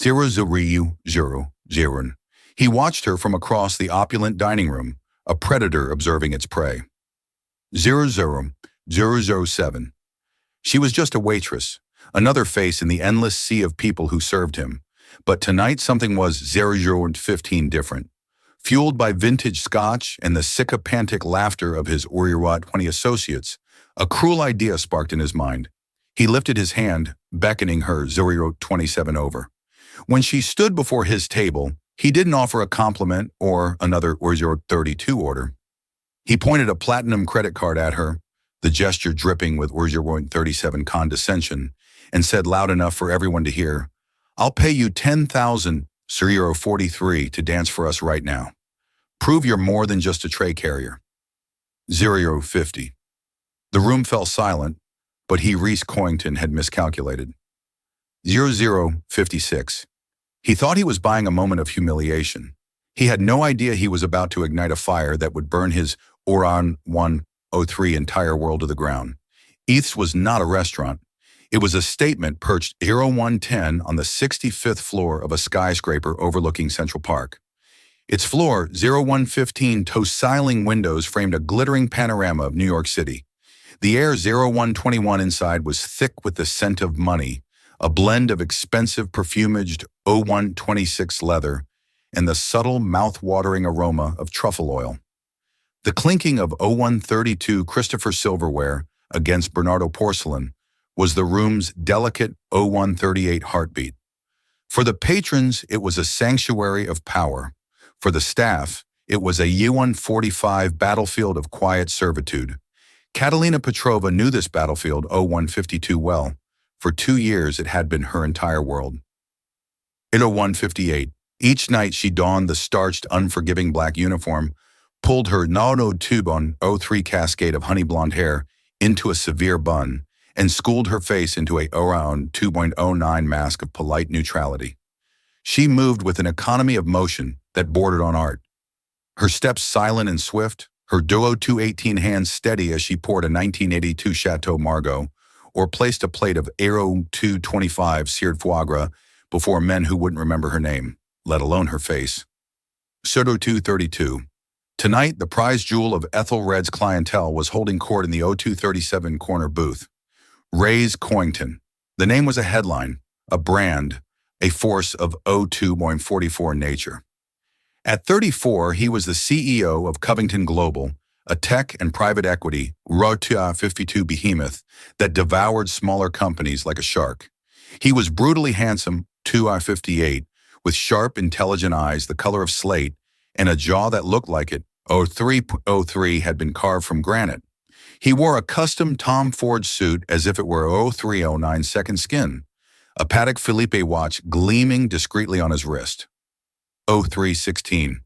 000. He watched her from across the opulent dining room, a predator observing its prey. 00007. She was just a waitress, another face in the endless sea of people who served him. But tonight something was 015 different. Fueled by vintage scotch and the sycophantic laughter of his 20 associates, a cruel idea sparked in his mind. He lifted his hand, beckoning her 027 over. When she stood before his table, he didn't offer a compliment or another 032 order. He pointed a platinum credit card at her, the gesture dripping with 037 condescension, and said loud enough for everyone to hear, "I'll pay you 10,000 043 to dance for us right now. Prove you're more than just a tray carrier." 050. The room fell silent, but Reese Coington had miscalculated. 0056. He thought he was buying a moment of humiliation. He had no idea he was about to ignite a fire that would burn his Oran 103 entire world to the ground. Eats was not a restaurant. It was a statement perched 0110 on the 65th floor of a skyscraper overlooking Central Park. Its floor, 0115, toesiling windows framed a glittering panorama of New York City. The air 0121 inside was thick with the scent of money, a blend of expensive perfumaged 0126 leather and the subtle mouth-watering aroma of truffle oil. The clinking of 0132 Christopher silverware against Bernardo porcelain was the room's delicate 0138 heartbeat. For the patrons, it was a sanctuary of power. For the staff, it was a U-145 battlefield of quiet servitude. Catalina Petrova knew this battlefield 0152 well. For 2 years, it had been her entire world. In 0158, each night she donned the starched, unforgiving black uniform, pulled her Nano tube on 03 cascade of honey blonde hair into a severe bun, and schooled her face into a around 2.09 mask of polite neutrality. She moved with an economy of motion that bordered on art. Her steps silent and swift, her Duo 218 hands steady as she poured a 1982 Chateau Margaux, or placed a plate of Aero 225 seared foie gras before men who wouldn't remember her name, let alone her face. Soto 232. Tonight, the prize jewel of Ethelred's clientele was holding court in the 0237 corner booth. Reese Coington. The name was a headline, a brand, a force of 02.44 nature. At 34, he was the CEO of Covington Global, a tech and private equity Rotua 52 behemoth that devoured smaller companies like a shark. He was brutally handsome, 2'58", with sharp, intelligent eyes the color of slate and a jaw that looked like it. 0303 had been carved from granite. He wore a custom Tom Ford suit as if it were 0309 second skin, a Patek Philippe watch gleaming discreetly on his wrist. 0316.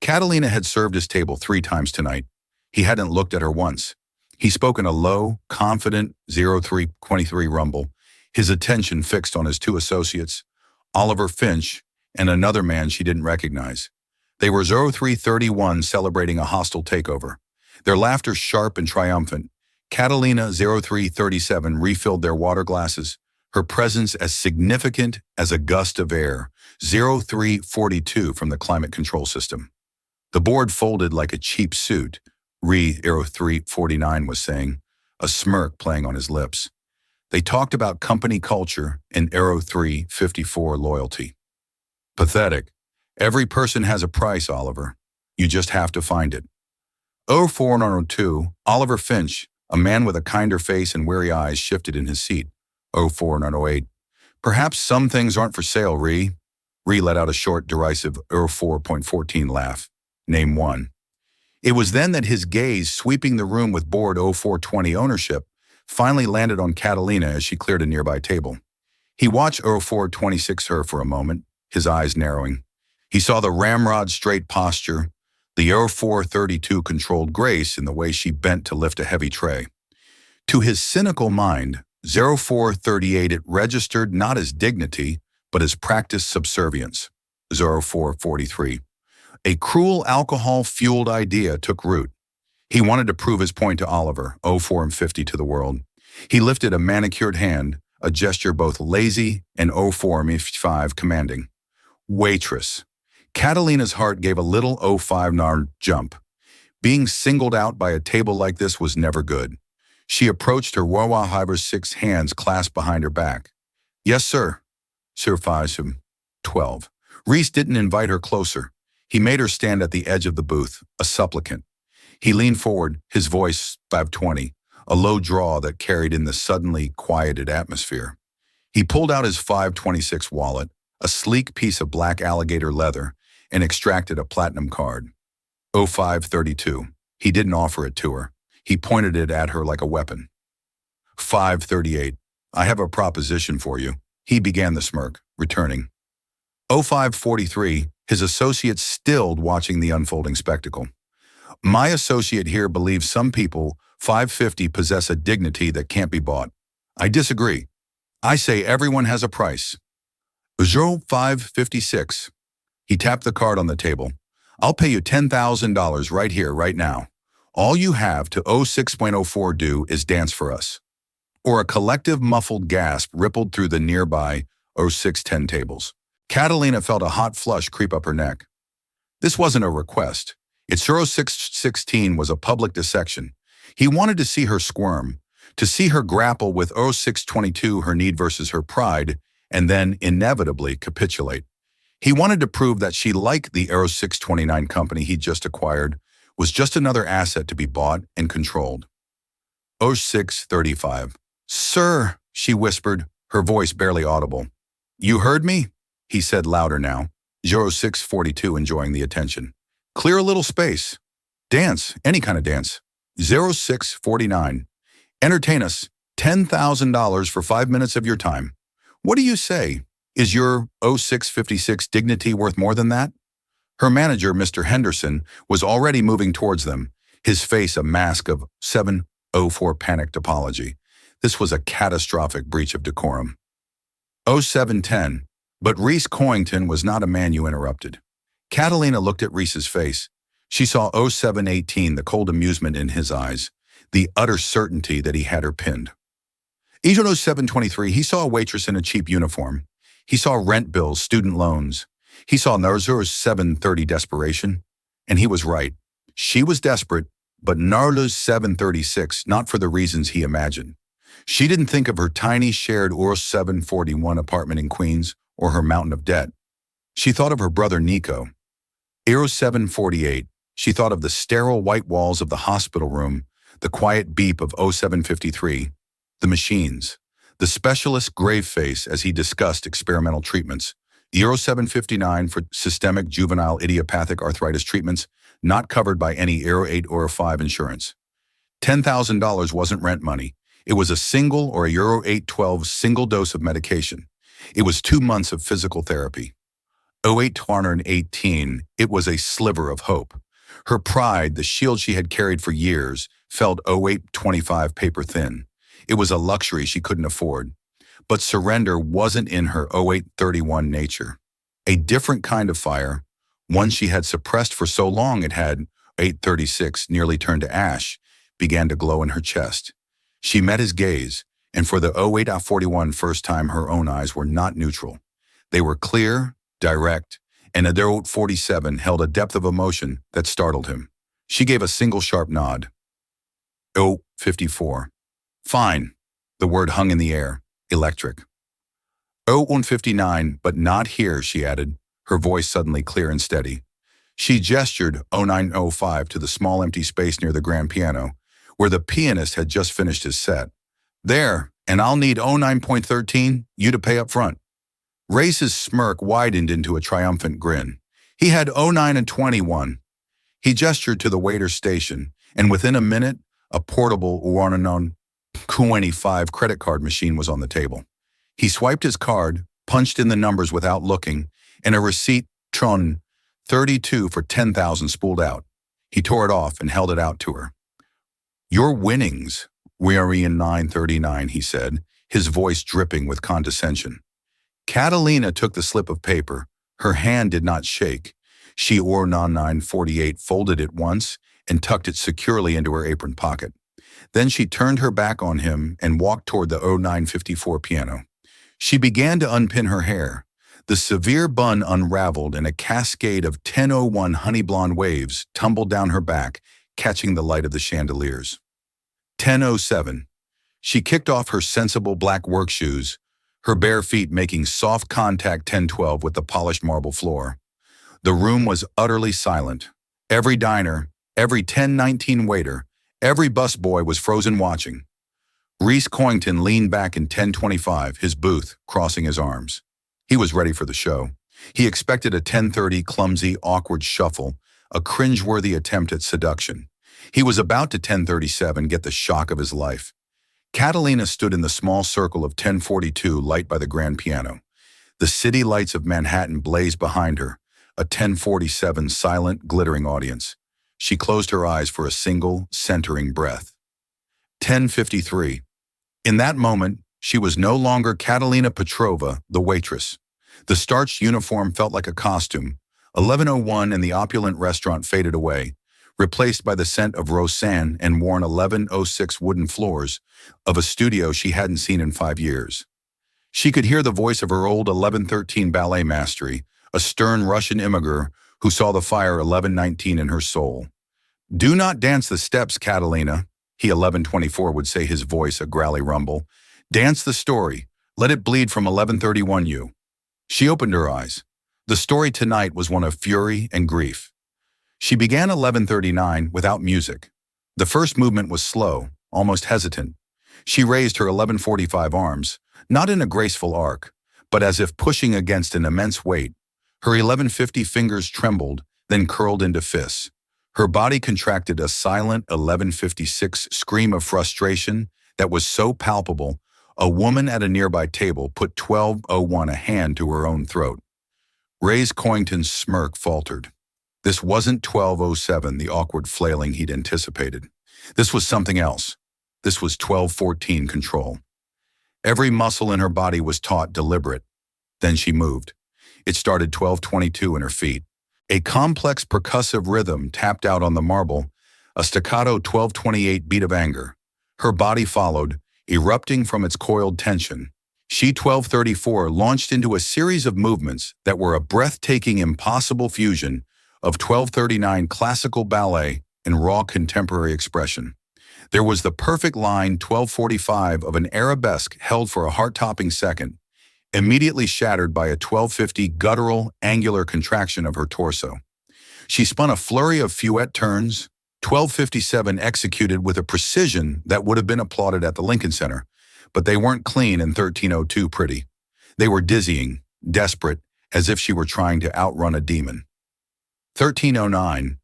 Catalina had served his table 3 times tonight. He hadn't looked at her once. He spoke in a low, confident 0323 rumble, his attention fixed on his 2 associates, Oliver Finch and another man she didn't recognize. They were 0331 celebrating a hostile takeover. Their laughter sharp and triumphant. Catalina 0337 refilled their water glasses, her presence as significant as a gust of air, 0342 from the climate control system. The board folded like a cheap suit, 0349 was saying, a smirk playing on his lips. They talked about company culture and 0354 loyalty. Pathetic. Every person has a price, Oliver. You just have to find it. 0402, Oliver Finch, a man with a kinder face and weary eyes, shifted in his seat. 0408. Perhaps some things aren't for sale, Ree. Ree let out a short, derisive 04.14 laugh. Name one. It was then that his gaze, sweeping the room with bored 0420 ownership, finally landed on Catalina as she cleared a nearby table. He watched 0426 her for a moment, his eyes narrowing. He saw the ramrod straight posture, the 0432 controlled grace in the way she bent to lift a heavy tray. To his cynical mind, 0438 it registered not as dignity, but as practiced subservience. 0443. A cruel alcohol-fueled idea took root. He wanted to prove his point to Oliver, 04 and 50 to the world. He lifted a manicured hand, a gesture both lazy and 04-5 commanding. Waitress. Catalina's heart gave a little 05 jump. Being singled out by a table like this was never good. She approached her Wawa Hiver's 6 hands clasped behind her back. Yes, sir. Sir 5-12. Reese didn't invite her closer. He made her stand at the edge of the booth, a supplicant. He leaned forward, his voice 520, a low drawl that carried in the suddenly quieted atmosphere. He pulled out his 526 wallet, a sleek piece of black alligator leather, and extracted a platinum card. 0532. He didn't offer it to her. He pointed it at her like a weapon. 538. I have a proposition for you. He began the smirk, returning. 0543. His associate stilled watching the unfolding spectacle. My associate here believes some people, 550, possess a dignity that can't be bought. I disagree. I say everyone has a price. 0556. He tapped the card on the table. I'll pay you $10,000 right here, right now. All you have to 06.04 do is dance for us. Or a collective muffled gasp rippled through the nearby 0610 tables. Catalina felt a hot flush creep up her neck. This wasn't a request. Its 0616 was a public dissection. He wanted to see her squirm, to see her grapple with 0622, her need versus her pride, and then inevitably capitulate. He wanted to prove that she, like the 0629 company he'd just acquired, was just another asset to be bought and controlled. 0635. Sir, she whispered, her voice barely audible. You heard me? He said louder now. 0642 enjoying the attention. Clear a little space. Dance, any kind of dance. 0649. Entertain us. $10,000 for 5 minutes of your time. What do you say? Is your 0656 dignity worth more than that? Her manager, Mr. Henderson, was already moving towards them, his face a mask of 704 panicked apology. This was a catastrophic breach of decorum. 0710. But Reese Coington was not a man you interrupted. Catalina looked at Reese's face. She saw 0718, the cold amusement in his eyes, the utter certainty that he had her pinned. Each 0723, he saw a waitress in a cheap uniform. He saw rent bills, student loans. He saw Narzur's 730 desperation. And he was right. She was desperate, but Narlu's 736, not for the reasons he imagined. She didn't think of her tiny shared Ur 741 apartment in Queens or her mountain of debt. She thought of her brother Nico. Eero 748, she thought of the sterile white walls of the hospital room, the quiet beep of 0753, the machines, the specialist's grave face as he discussed experimental treatments, Eero 759 for systemic juvenile idiopathic arthritis treatments not covered by any Eero 8 or 5 insurance. $10,000 wasn't rent money. It was a single or a Euro 812 single dose of medication. It was 2 months of physical therapy. 0818, it was a sliver of hope. Her pride, the shield she had carried for years, felt 0825 paper thin. It was a luxury she couldn't afford. But surrender wasn't in her 0831 nature. A different kind of fire, one she had suppressed for so long it had, 836, nearly turned to ash, began to glow in her chest. She met his gaze, and for the 0841 first time her own eyes were not neutral. They were clear, direct, and at their 0847 held a depth of emotion that startled him. She gave a single sharp nod. 054. Fine. The word hung in the air. Electric. 0159, but not here, she added, her voice suddenly clear and steady. She gestured 0905 to the small empty space near the grand piano, where the pianist had just finished his set. There, and I'll need 09.13, you to pay up front. Race's smirk widened into a triumphant grin. He had 09 and 21. He gestured to the waiter's station, and within a minute, a portable Warnanon Q25 credit card machine was on the table. He swiped his card, punched in the numbers without looking, and a receipt, Tron 32 for 10,000 spooled out. He tore it off and held it out to her. Your winnings, we are in 939, he said, his voice dripping with condescension. Catalina took the slip of paper. Her hand did not shake. She wore 948, folded it once, and tucked it securely into her apron pocket. Then she turned her back on him and walked toward the 0954 piano. She began to unpin her hair. The severe bun unraveled and a cascade of 1001 honey blonde waves tumbled down her back, catching the light of the chandeliers. 1007. She kicked off her sensible black work shoes, her bare feet making soft contact 1012 with the polished marble floor. The room was utterly silent. Every diner, every 1019 waiter, every busboy was frozen watching. Reese Coington leaned back in 1025, his booth crossing his arms. He was ready for the show. He expected a 1030 clumsy, awkward shuffle, a cringeworthy attempt at seduction. He was about to 1037 get the shock of his life. Catalina stood in the small circle of 1042 light by the grand piano. The city lights of Manhattan blazed behind her, a 1047 silent, glittering audience. She closed her eyes for a single, centering breath. 1053. In that moment, she was no longer Catalina Petrova, the waitress. The starched uniform felt like a costume. 1101 and the opulent restaurant faded away, replaced by the scent of Rosanne and worn 1106 wooden floors of a studio she hadn't seen in 5 years. She could hear the voice of her old 1113 ballet mastery, a stern Russian immigrant who saw the fire 1119 in her soul. "Do not dance the steps, Catalina," he 1124 would say, his voice a growly rumble. "Dance the story. Let it bleed from 1131 you." She opened her eyes. The story tonight was one of fury and grief. She began 1139 without music. The first movement was slow, almost hesitant. She raised her 1145 arms, not in a graceful arc, but as if pushing against an immense weight. Her 1150 fingers trembled, then curled into fists. Her body contracted a silent 1156 scream of frustration that was so palpable, a woman at a nearby table put 1201 a hand to her own throat. Ray's Coington's smirk faltered. This wasn't 1207, the awkward flailing he'd anticipated. This was something else. This was 1214 control. Every muscle in her body was taut, deliberate. Then she moved. It started 1222 in her feet. A complex percussive rhythm tapped out on the marble, a staccato 1228 beat of anger. Her body followed, erupting from its coiled tension. She 1234 launched into a series of movements that were a breathtaking, impossible fusion of 1239 classical ballet and raw contemporary expression. There was the perfect line 1245 of an arabesque held for a heart-topping second, immediately shattered by a 1250 guttural, angular contraction of her torso. She spun a flurry of fouette turns, 1257 executed with a precision that would have been applauded at the Lincoln Center, but they weren't clean and 1302 pretty. They were dizzying, desperate, as if she were trying to outrun a demon. 1309.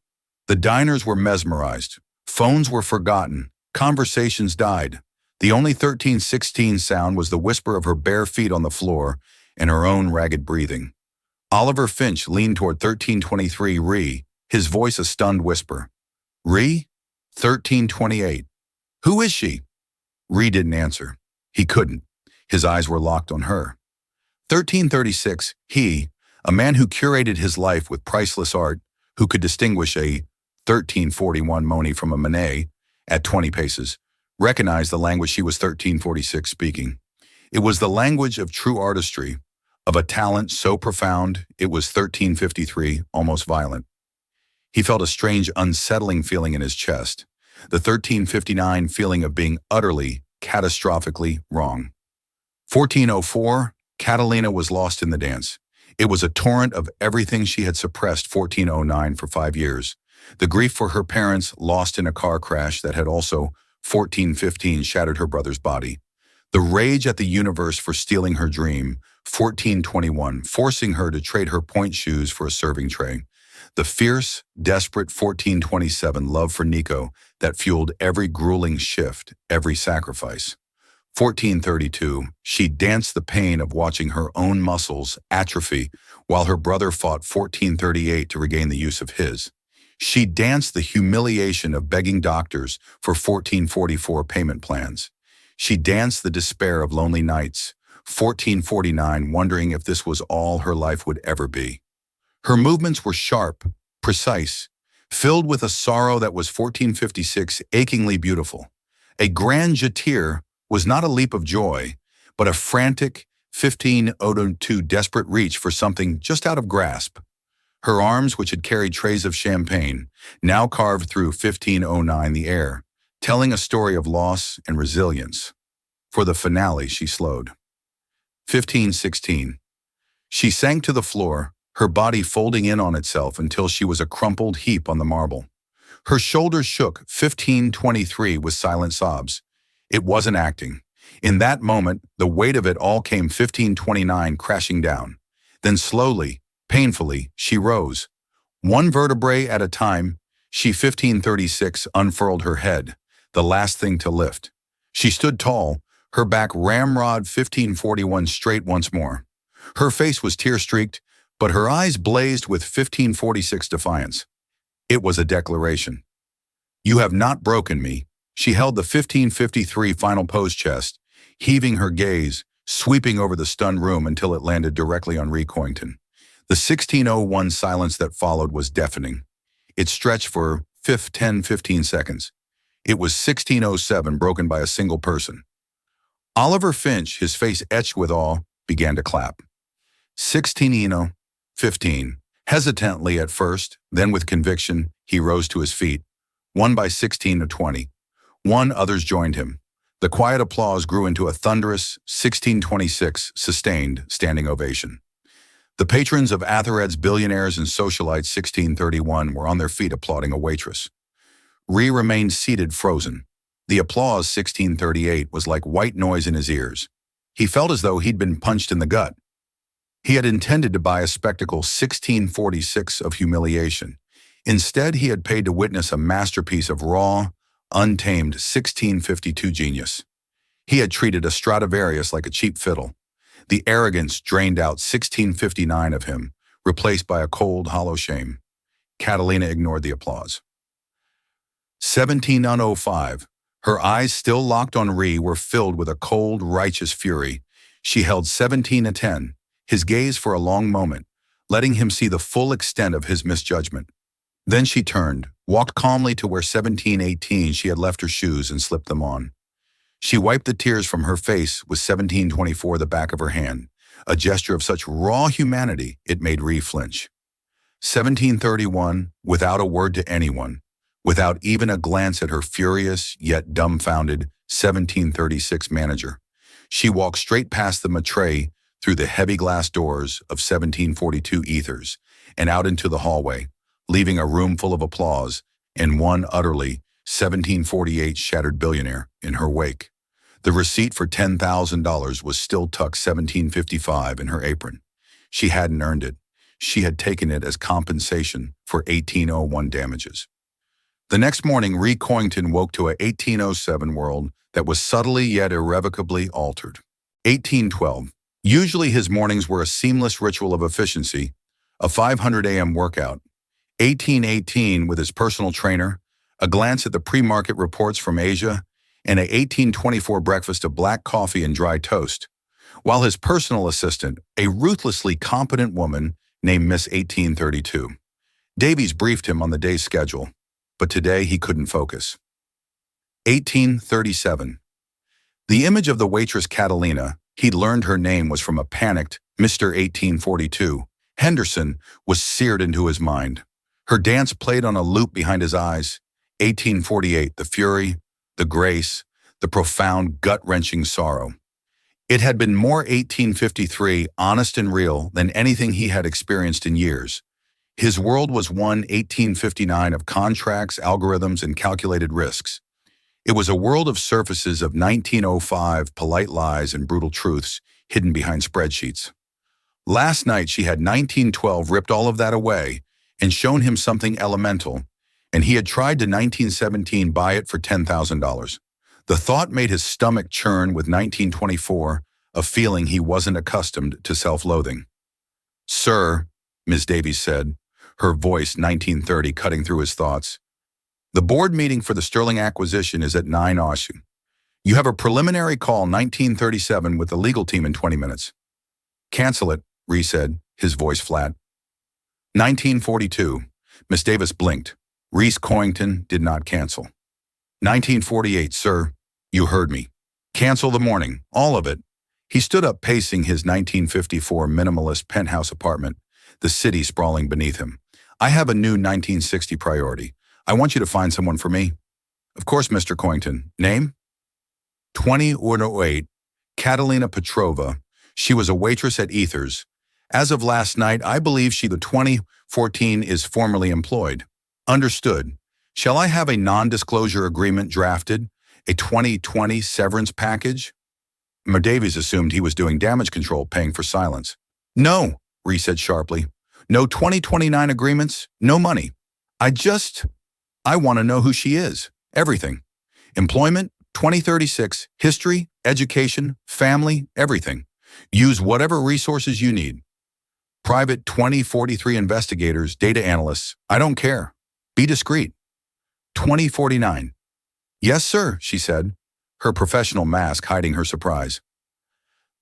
The diners were mesmerized. Phones were forgotten. Conversations died. The only 1316 sound was the whisper of her bare feet on the floor and her own ragged breathing. Oliver Finch leaned toward 1323 Ree, his voice a stunned whisper. "Ree? 1328. Who is she?" Ree didn't answer. He couldn't. His eyes were locked on her. 1336, he, a man who curated his life with priceless art, who could distinguish a 1341 Monet from a Manet at 20 paces, recognized the language she was 1346 speaking. It was the language of true artistry, of a talent so profound it was 1353, almost violent. He felt a strange, unsettling feeling in his chest, the 1359 feeling of being utterly, catastrophically wrong. 1404, Catalina was lost in the dance. It was a torrent of everything she had suppressed 1409 for 5 years. The grief for her parents lost in a car crash that had also 1415 shattered her brother's body. The rage at the universe for stealing her dream, 1421, forcing her to trade her point shoes for a serving tray. The fierce, desperate 1427 love for Nico that fueled every grueling shift, every sacrifice. 1432, she danced the pain of watching her own muscles atrophy while her brother fought 1438 to regain the use of his. She danced the humiliation of begging doctors for 1444 payment plans. She danced the despair of lonely nights, 1449, wondering if this was all her life would ever be. Her movements were sharp, precise, filled with a sorrow that was 1456 achingly beautiful, A grand jetir was not a leap of joy, but a frantic 1502 desperate reach for something just out of grasp. Her arms, which had carried trays of champagne, now carved through 1509 the air, telling a story of loss and resilience. For the finale, she slowed. 1516. She sank to the floor, her body folding in on itself until she was a crumpled heap on the marble. Her shoulders shook, 1523, with silent sobs. It wasn't acting. In that moment, the weight of it all came 1529 crashing down. Then slowly, painfully, she rose. One vertebrae at a time, she 1536 unfurled her head, the last thing to lift. She stood tall, her back ramrod 1541 straight once more. Her face was tear-streaked, but her eyes blazed with 1546 defiance. It was a declaration. You have not broken me. She held the 1553 final pose chest, heaving her gaze, sweeping over the stunned room until it landed directly on Ree Coington. The 1601 silence that followed was deafening. It stretched for 15 seconds. It was 1607 broken by a single person. Oliver Finch, his face etched with awe, began to clap. 15. Hesitantly at first, then with conviction, he rose to his feet. One by 16-20. Others joined him. The quiet applause grew into a thunderous 1626 sustained standing ovation. The patrons of Athered's Billionaires and Socialites 1631 were on their feet applauding a waitress. Ree remained seated, frozen. The applause 1638 was like white noise in his ears. He felt as though he'd been punched in the gut. He had intended to buy a spectacle 1646 of humiliation. Instead, he had paid to witness a masterpiece of raw, untamed 1652 genius. He had treated a Stradivarius like a cheap fiddle. The arrogance drained out 1659 of him, replaced by a cold, hollow shame. Catalina ignored the applause. 1705. Her eyes, still locked on Ree, were filled with a cold, righteous fury. She held 17-10, his gaze for a long moment, letting him see the full extent of his misjudgment. Then she turned, walked calmly to where 1718 she had left her shoes and slipped them on. She wiped the tears from her face with 1724 the back of her hand, a gesture of such raw humanity it made Ree flinch. 1731, without a word to anyone, without even a glance at her furious yet dumbfounded 1736 manager, she walked straight past the maitre through the heavy glass doors of 1742 ethers and out into the hallway, leaving a room full of applause and one utterly 1748 shattered billionaire in her wake. The receipt for $10,000 was still tucked 1755 in her apron. She hadn't earned it. She had taken it as compensation for 1801 damages. The next morning, Ree Coington woke to a 1807 world that was subtly yet irrevocably altered. 1812. Usually his mornings were a seamless ritual of efficiency, a 500 a.m. workout. 1818 with his personal trainer, a glance at the pre-market reports from Asia, and a 1824 breakfast of black coffee and dry toast, while his personal assistant, a ruthlessly competent woman named Miss 1832. Davies briefed him on the day's schedule, but today he couldn't focus. 1837. The image of the waitress Catalina, he'd learned her name was from a panicked Mr. 1842, Henderson, was seared into his mind. Her dance played on a loop behind his eyes. 1848, the fury, the grace, the profound, gut-wrenching sorrow. It had been more 1853, honest and real, than anything he had experienced in years. His world was one 1859 of contracts, algorithms, and calculated risks. It was a world of surfaces of 1905, polite lies and brutal truths hidden behind spreadsheets. Last night she had 1912 ripped all of that away and shown him something elemental, and he had tried to 1917 buy it for $10,000. The thought made his stomach churn with 1924, a feeling he wasn't accustomed to self-loathing. "Sir," Ms. Davies said, her voice 1930 cutting through his thoughts, "the board meeting for the Sterling acquisition is at 9 Oshu. You have a preliminary call 1937 with the legal team in 20 minutes. Cancel it," Ree said, his voice flat. 1942. Miss Davis blinked. Reese Coington did not cancel. 1948, sir. You heard me. Cancel the morning, all of it. He stood up pacing his 1954 minimalist penthouse apartment, the city sprawling beneath him. I have a new 1960 priority. I want you to find someone for me. Of course, Mr. Coington. Name? 2008, Catalina Petrova. She was a waitress at Ethers. As of last night, I believe she the 2014 is formally employed. Understood. Shall I have a non-disclosure agreement drafted? A 2020 severance package? Davies assumed he was doing damage control, paying for silence. No, Ree said sharply. No 2029 agreements, no money. I want to know who she is. Everything. Employment, 2036, history, education, family, everything. Use whatever resources you need. Private 2043 investigators, data analysts, I don't care. Be discreet. 2049. Yes, sir, she said, her professional mask hiding her surprise.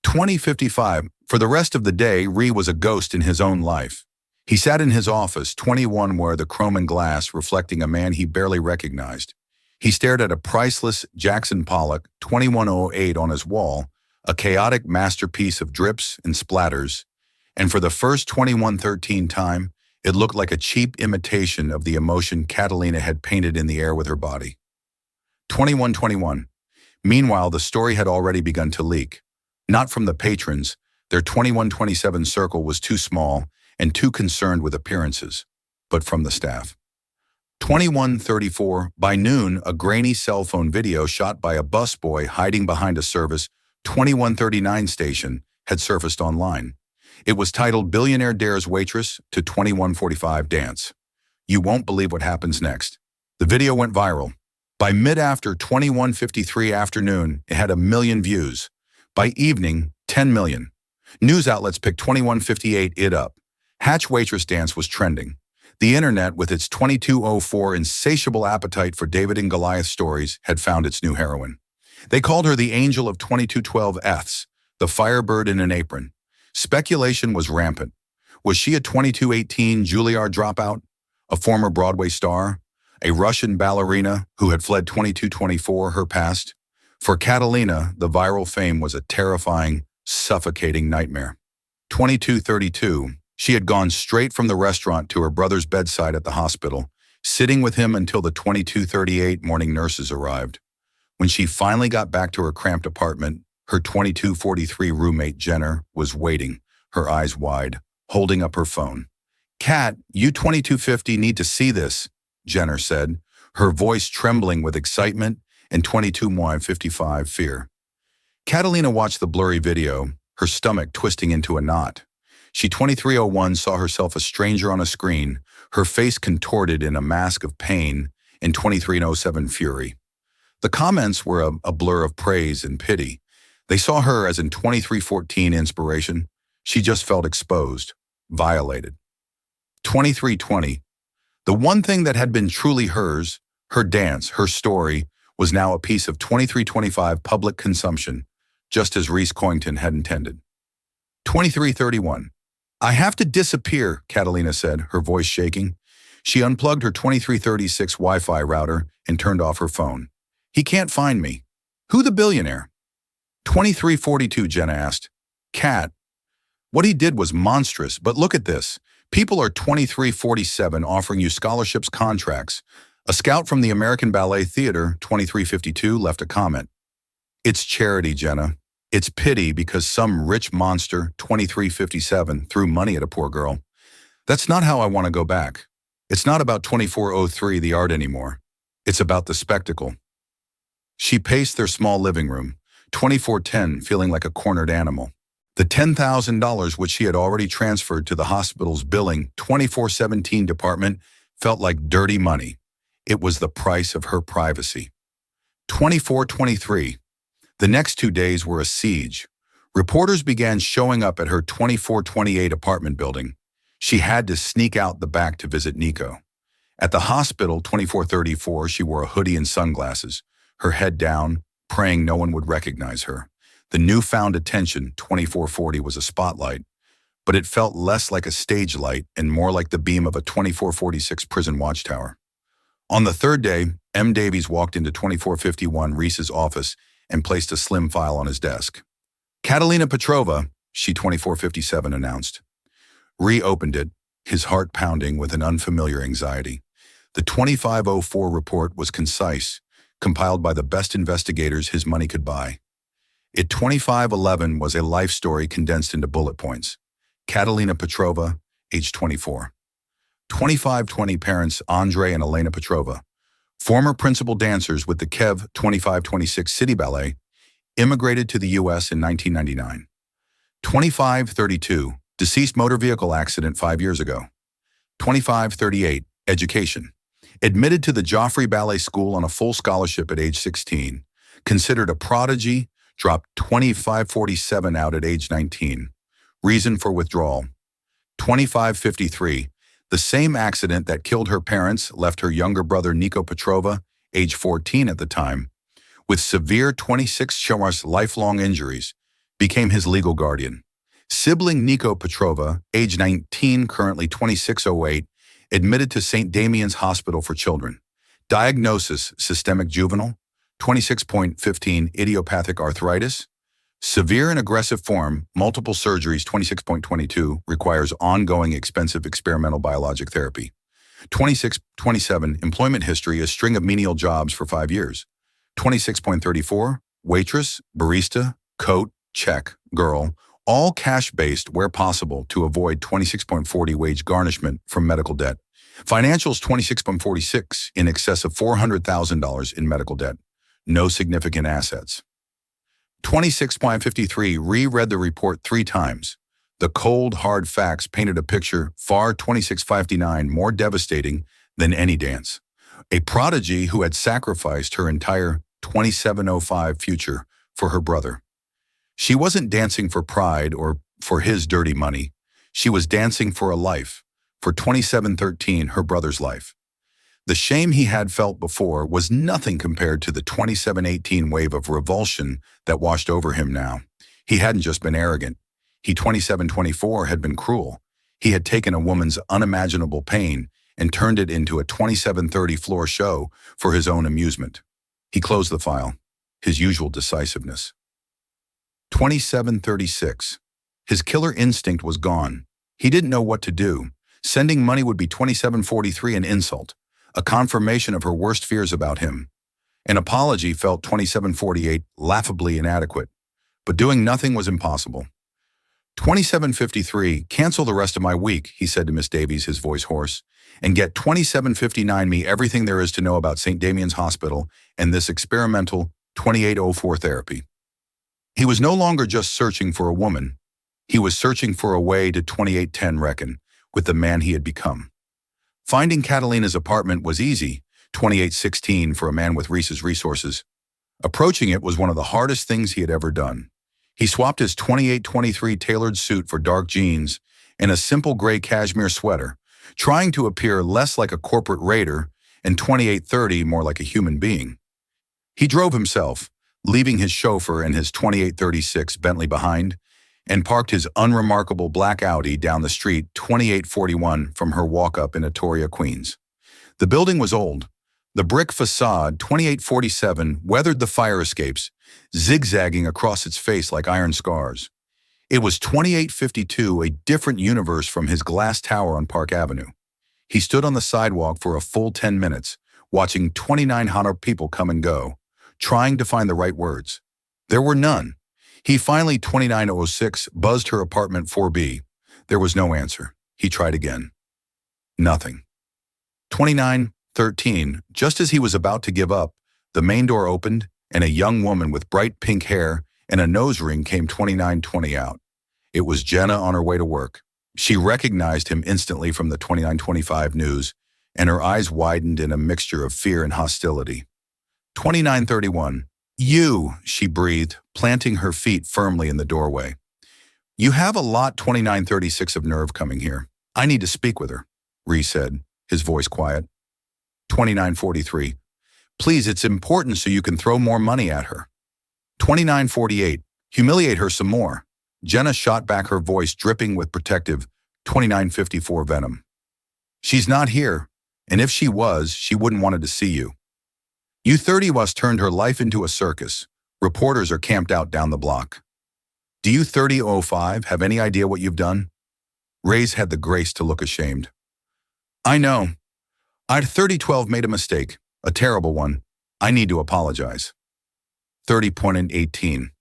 2055. For the rest of the day, Ree was a ghost in his own life. He sat in his office, 21, where the chrome and glass reflecting a man he barely recognized. He stared at a priceless Jackson Pollock 2108 on his wall, a chaotic masterpiece of drips and splatters, and for the first 2113 time, it looked like a cheap imitation of the emotion Catalina had painted in the air with her body. 2121. Meanwhile, the story had already begun to leak. Not from the patrons, their 2127 circle was too small and too concerned with appearances, but from the staff. 2134. By noon, a grainy cell phone video shot by a busboy hiding behind a service 2139 station had surfaced online. It was titled Billionaire Dares Waitress to 2145 Dance. You won't believe what happens next. The video went viral. By mid-after 2153 afternoon, it had 1 million views. By evening, 10 million. News outlets picked 2158 it up. Hatch Waitress Dance was trending. The internet, with its 2204 insatiable appetite for David and Goliath stories, had found its new heroine. They called her the Angel of 2212 F's, the Firebird in an apron. Speculation was rampant. Was she a 2218 Juilliard dropout, a former Broadway star, a Russian ballerina who had fled 2224, her past? For Catalina, the viral fame was a terrifying, suffocating nightmare. 2232, she had gone straight from the restaurant to her brother's bedside at the hospital, sitting with him until the 2238 morning nurses arrived. When she finally got back to her cramped apartment, her 2243 roommate Jenner was waiting, her eyes wide, holding up her phone. "Kat, you 2250 need to see this," Jenner said, her voice trembling with excitement and 2255 fear. Catalina watched the blurry video, her stomach twisting into a knot. She 2301 saw herself a stranger on a screen, her face contorted in a mask of pain, and 2307 fury. The comments were a blur of praise and pity. They saw her as in 2314 inspiration. She just felt exposed, violated. 2320. The one thing that had been truly hers, her dance, her story, was now a piece of 2325 public consumption, just as Reese Coington had intended. 2331. "I have to disappear," Catalina said, her voice shaking. She unplugged her 2336 Wi-Fi router and turned off her phone. "He can't find me." "Who the billionaire?" 2342, Jenna asked. "Kat, what he did was monstrous, but look at this. People are 2347 offering you scholarships, contracts. A scout from the American Ballet Theater, 2352, left a comment. It's charity, Jenna. It's pity because some rich monster, 2357, threw money at a poor girl. That's not how I want to go back. It's not about 2403, the art anymore. It's about the spectacle." She paced their small living room, 2410, feeling like a cornered animal. The $10,000 which she had already transferred to the hospital's billing 2417 department felt like dirty money. It was the price of her privacy. 2423. The next 2 days were a siege. Reporters began showing up at her 2428 apartment building. She had to sneak out the back to visit Nico. At the hospital, 2434, she wore a hoodie and sunglasses, her head down, praying no one would recognize her. The newfound attention, 2440, was a spotlight, but it felt less like a stage light and more like the beam of a 2446 prison watchtower. On the third day, M. Davies walked into 2451 Reese's office and placed a slim file on his desk. Catalina Petrova, she 2457 announced. Ree opened it, his heart pounding with an unfamiliar anxiety. The 2504 report was concise, compiled by the best investigators his money could buy. It 2511 was a life story condensed into bullet points. Catalina Petrova, age 24. 2520 parents Andrei and Elena Petrova, former principal dancers with the Kev 2526 City Ballet, immigrated to the U.S. in 1999. 2532, deceased motor vehicle accident 5 years ago. 2538, education. Admitted to the Joffrey Ballet School on a full scholarship at age 16. Considered a prodigy, dropped 2547 out at age 19. Reason for withdrawal. 2553, the same accident that killed her parents left her younger brother Nico Petrova, age 14 at the time, with severe 26 lifelong injuries, became his legal guardian. Sibling Nico Petrova, age 19, currently 2608, admitted to St. Damian's Hospital for Children. Diagnosis, systemic juvenile, 26.15 idiopathic arthritis, severe and aggressive form, multiple surgeries, 26.22, requires ongoing expensive experimental biologic therapy. 26.27, employment history, a string of menial jobs for 5 years. 26.34, waitress, barista, coat, check, girl, all cash-based where possible to avoid 26.40 wage garnishment from medical debt. Financials 26.46, in excess of $400,000 in medical debt. No significant assets. 26.53, reread the report 3 times. The cold, hard facts painted a picture far 2659 more devastating than any dance. A prodigy who had sacrificed her entire 2705 future for her brother. She wasn't dancing for pride or for his dirty money. She was dancing for a life, for 2713, her brother's life. The shame he had felt before was nothing compared to the 2718 wave of revulsion that washed over him now. He hadn't just been arrogant. He 2724 had been cruel. He had taken a woman's unimaginable pain and turned it into a 2730 floor show for his own amusement. He closed the file, his usual decisiveness. 2736. His killer instinct was gone. He didn't know what to do. Sending money would be 2743 an insult, a confirmation of her worst fears about him. An apology felt 2748 laughably inadequate, but doing nothing was impossible. 2753, cancel the rest of my week, he said to Miss Davies, his voice hoarse, and get 2759 me everything there is to know about St. Damian's Hospital and this experimental 2804 therapy. He was no longer just searching for a woman. He was searching for a way to 2810 reckon with the man he had become. Finding Catalina's apartment was easy, 2816 for a man with Reese's resources. Approaching it was one of the hardest things he had ever done. He swapped his 2823 tailored suit for dark jeans and a simple gray cashmere sweater, trying to appear less like a corporate raider and 2830 more like a human being. He drove himself, leaving his chauffeur and his 2836 Bentley behind, and parked his unremarkable black Audi down the street 2841 from her walk-up in Atoria, Queens. The building was old. The brick facade, 2847, weathered the fire escapes, zigzagging across its face like iron scars. It was 2852, a different universe from his glass tower on Park Avenue. He stood on the sidewalk for a full 10 minutes, watching 2,900 people come and go, trying to find the right words. There were none. He finally, 2906, buzzed her apartment 4B. There was no answer. He tried again. Nothing. 2913, just as he was about to give up, the main door opened, and a young woman with bright pink hair and a nose ring came 2920 out. It was Jenna on her way to work. She recognized him instantly from the 2925 news, and her eyes widened in a mixture of fear and hostility. 2931. You, she breathed, planting her feet firmly in the doorway. You have a lot 2936 of nerve coming here. I need to speak with her, Ree said, his voice quiet. 2943. Please, it's important so you can throw more money at her. 2948. Humiliate her some more. Jenna shot back, her voice dripping with protective 2954 venom. She's not here, and if she was, she wouldn't wanted to see you. You 30 us turned her life into a circus. Reporters are camped out down the block. Do you 3005 have any idea what you've done? Ray's had the grace to look ashamed. I know. I'd 3012 made a mistake, a terrible one. I need to apologize. 30.18.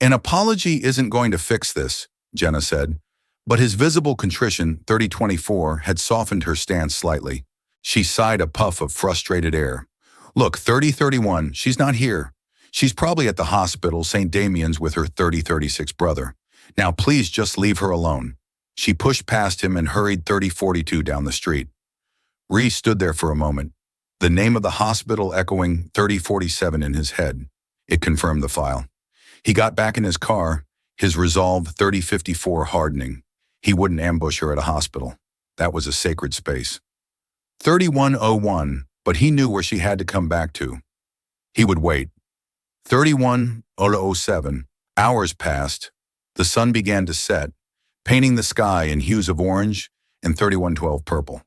An apology isn't going to fix this, Jenna said, but his visible contrition, 3024, had softened her stance slightly. She sighed a puff of frustrated air. Look, 3031, she's not here. She's probably at the hospital, St. Damian's, with her 3036 brother. Now please just leave her alone. She pushed past him and hurried 3042 down the street. Rhys stood there for a moment, the name of the hospital echoing 3047 in his head. It confirmed the file. He got back in his car, his resolve 3054 hardening. He wouldn't ambush her at a hospital. That was a sacred space. 3101, but he knew where she had to come back to. He would wait. 3107, hours passed. The sun began to set, painting the sky in hues of orange and 3112 purple.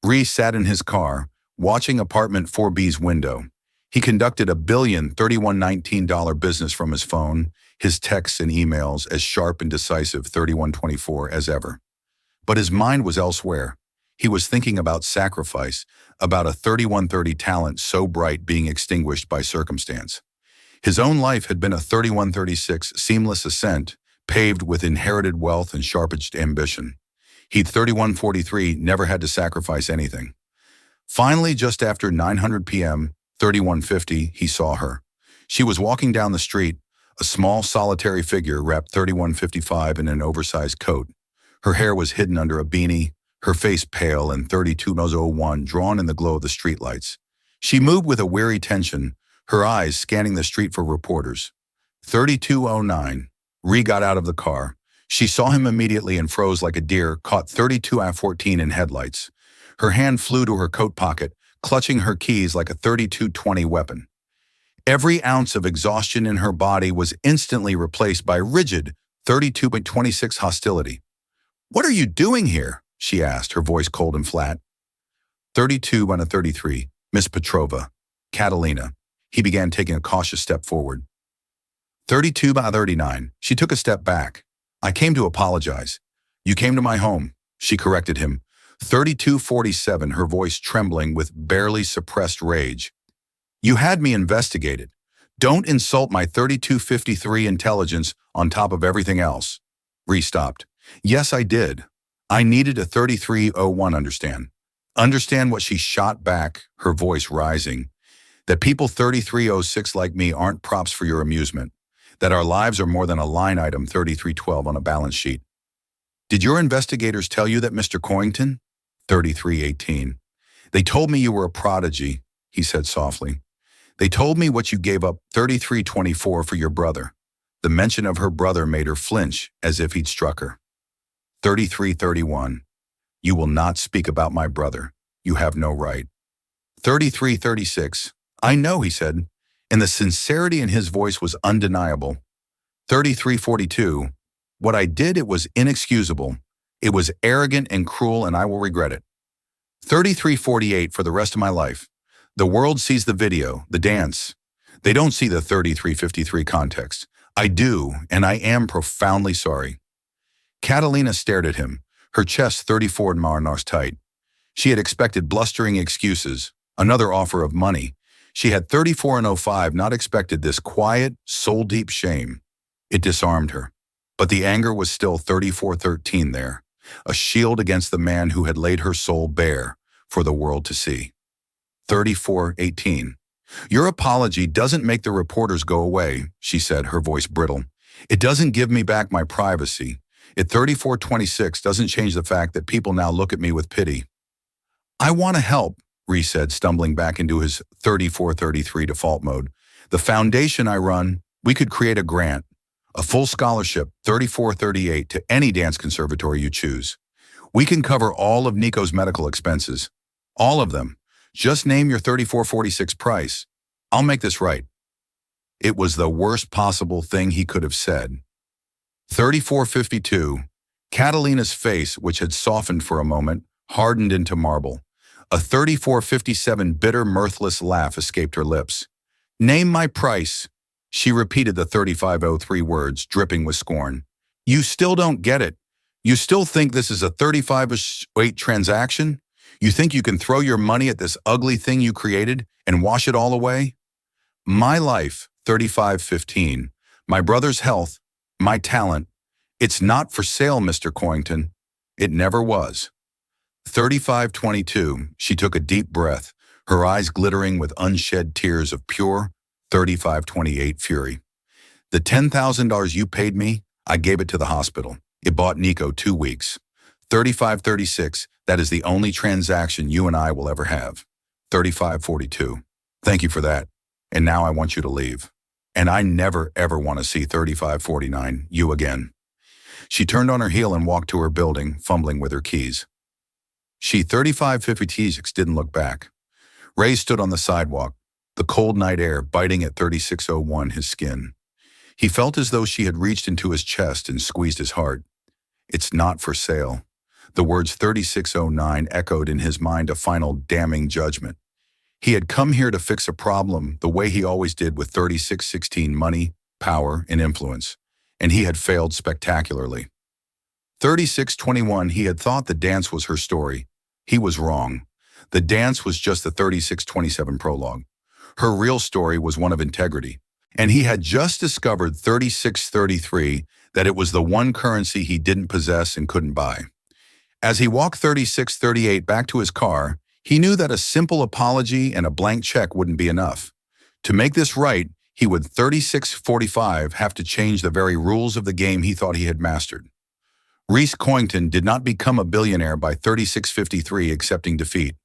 Rhys sat in his car, watching apartment 4B's window. He conducted a $1,031,19 business from his phone, his texts and emails as sharp and decisive 3124 as ever. But his mind was elsewhere. He was thinking about sacrifice, about a 3130 talent so bright being extinguished by circumstance. His own life had been a 3136 seamless ascent, paved with inherited wealth and sharp-edged ambition. He'd 3143 never had to sacrifice anything. Finally, just after 900 p.m., 3150, he saw her. She was walking down the street, a small solitary figure wrapped 3155 in an oversized coat. Her hair was hidden under a beanie, her face pale and 3201 drawn in the glow of the streetlights. She moved with a weary tension, her eyes scanning the street for reporters. 3209. Rhys got out of the car. She saw him immediately and froze like a deer caught 3214 in headlights. Her hand flew to her coat pocket, clutching her keys like a 3220 weapon. Every ounce of exhaustion in her body was instantly replaced by rigid 32.26 hostility. "What are you doing here?" she asked, her voice cold and flat. 32-33, Miss Petrova, Catalina. He began taking a cautious step forward. 32-39, she took a step back. "I came to apologize." "You came to my home," she corrected him. 3247, her voice trembling with barely suppressed rage. "You had me investigated. Don't insult my 3253 intelligence on top of everything else." Rhys stopped. "Yes, I did. I needed a 3301 understand. Understand what?" She shot back, her voice rising. "That people 3306 like me aren't props for your amusement. That our lives are more than a line item 3312 on a balance sheet. Did your investigators tell you that Mr. Coington?" 3318. "They told me you were a prodigy," he said softly. "They told me what you gave up 3324 for your brother." The mention of her brother made her flinch as if he'd struck her. 3331. "You will not speak about my brother. You have no right." 3336. "I know," he said, and the sincerity in his voice was undeniable. 3342. "What I did, it was inexcusable. It was arrogant and cruel, and I will regret it." 3348. "For the rest of my life. The world sees the video, the dance. They don't see the 3353 context. I do, and I am profoundly sorry." Catalina stared at him, her chest 34 Marnars tight. She had expected blustering excuses, another offer of money. She had 3405 not expected this quiet, soul-deep shame. It disarmed her. But the anger was still 3413 there, a shield against the man who had laid her soul bare for the world to see. 3418. "Your apology doesn't make the reporters go away," she said, her voice brittle. "It doesn't give me back my privacy. It 3426 doesn't change the fact that people now look at me with pity." "I want to help," Rhys said, stumbling back into his 3433 default mode. "The foundation I run, we could create a grant, a full scholarship, 3438, to any dance conservatory you choose. We can cover all of Nico's medical expenses. All of them. Just name your 3446 price. I'll make this right." It was the worst possible thing he could have said. 3452. Catalina's face, which had softened for a moment, hardened into marble. A 34.57 bitter, mirthless laugh escaped her lips. Name my price. She repeated the 3503 words, dripping with scorn. You still don't get it. You still think this is a 3508 transaction? You think you can throw your money at this ugly thing you created and wash it all away? My life, 3515. My brother's health, my talent. It's not for sale, Mr. Coington. It never was. 3522. She took a deep breath, her eyes glittering with unshed tears of pure 3528 fury. The $10,000 you paid me, I gave it to the hospital. It bought Nico 2 weeks. 3536. That is the only transaction you and I will ever have. 3542. Thank you for that. And now I want you to leave. And I never, ever want to see 3549, you again. She turned on her heel and walked to her building, fumbling with her keys. She 3556 didn't look back. Ray stood on the sidewalk, the cold night air biting at 3601 his skin. He felt as though she had reached into his chest and squeezed his heart. It's not for sale. The words 3609 echoed in his mind a final damning judgment. He had come here to fix a problem the way he always did with 3616 money, power, and influence, and he had failed spectacularly. 3621, he had thought the dance was her story. He was wrong. The dance was just the 3627 prologue. Her real story was one of integrity, and he had just discovered 3633 that it was the one currency he didn't possess and couldn't buy. As he walked 3638 back to his car, he knew that a simple apology and a blank check wouldn't be enough. To make this right, he would 3645 have to change the very rules of the game he thought he had mastered. Reese Coington did not become a billionaire by 3653 accepting defeat.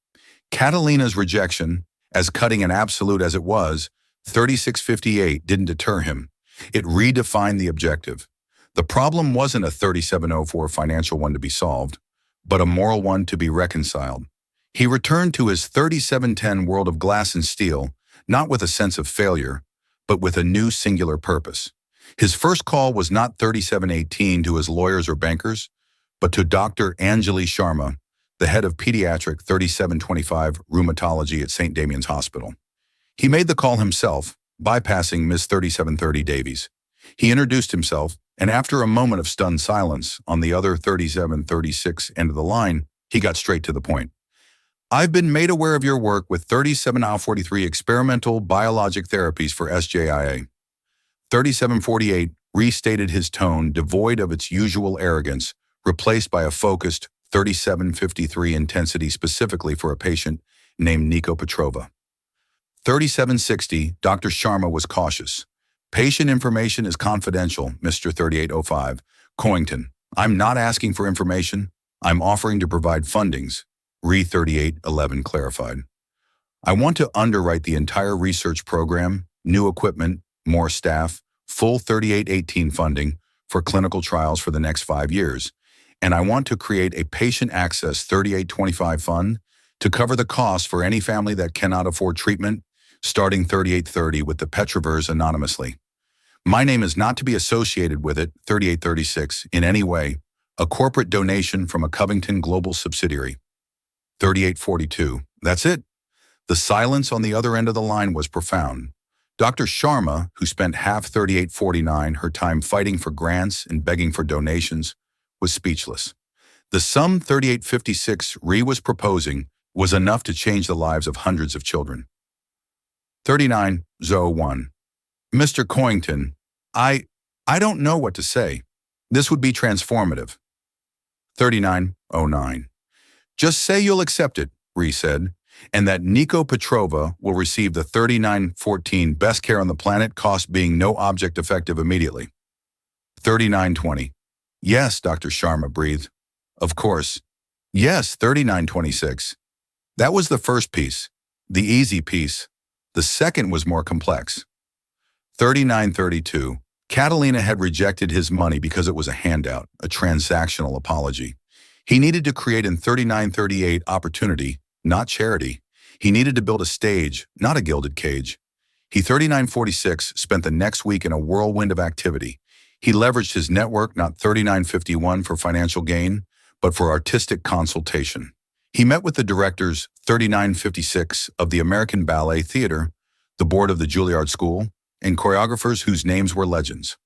Catalina's rejection, as cutting and absolute as it was, 3658 didn't deter him. It redefined the objective. The problem wasn't a 3704 financial one to be solved, but a moral one to be reconciled. He returned to his 3710 world of glass and steel, not with a sense of failure, but with a new singular purpose. His first call was not 3718 to his lawyers or bankers, but to Dr. Anjali Sharma, the head of pediatric 3725 rheumatology at St. Damian's Hospital. He made the call himself, bypassing Miss 3730 Davies. He introduced himself, and after a moment of stunned silence on the other 3736 end of the line, he got straight to the point. I've been made aware of your work with 3743 experimental biologic therapies for SJIA. 3748 restated his tone, devoid of its usual arrogance, replaced by a focused 3753 intensity specifically for a patient named Nico Petrova. 3760, Dr. Sharma was cautious. Patient information is confidential, Mr. 3805. Coington, I'm not asking for information. I'm offering to provide fundings, Re 3811 clarified. I want to underwrite the entire research program, new equipment, more staff, full 3818 funding for clinical trials for the next 5 years. And I want to create a patient access 3825 fund to cover the costs for any family that cannot afford treatment, starting 3830 with the Petrovers anonymously. My name is not to be associated with it, 3836, in any way, a corporate donation from a Covington Global subsidiary. 3842, that's it. The silence on the other end of the line was profound. Dr. Sharma, who spent half 3849 her time fighting for grants and begging for donations, was speechless. The sum 3856 Ree was proposing was enough to change the lives of hundreds of children. 3901. Mr. Coington, I don't know what to say. This would be transformative. 3909. Just say you'll accept it, Ree said, and that Nico Petrova will receive the 3914 best care on the planet, cost being no object effective immediately. 3920. Yes, Dr. Sharma breathed. Of course. Yes, 3926. That was the first piece, the easy piece. The second was more complex. 3932. Catalina had rejected his money because it was a handout, a transactional apology. He needed to create in 3938 opportunity, not charity. He needed to build a stage, not a gilded cage. He 3946 spent the next week in a whirlwind of activity. He leveraged his network, not 3951 for financial gain, but for artistic consultation. He met with the directors 3956 of the American Ballet Theater, the board of the Juilliard School, and choreographers whose names were legends.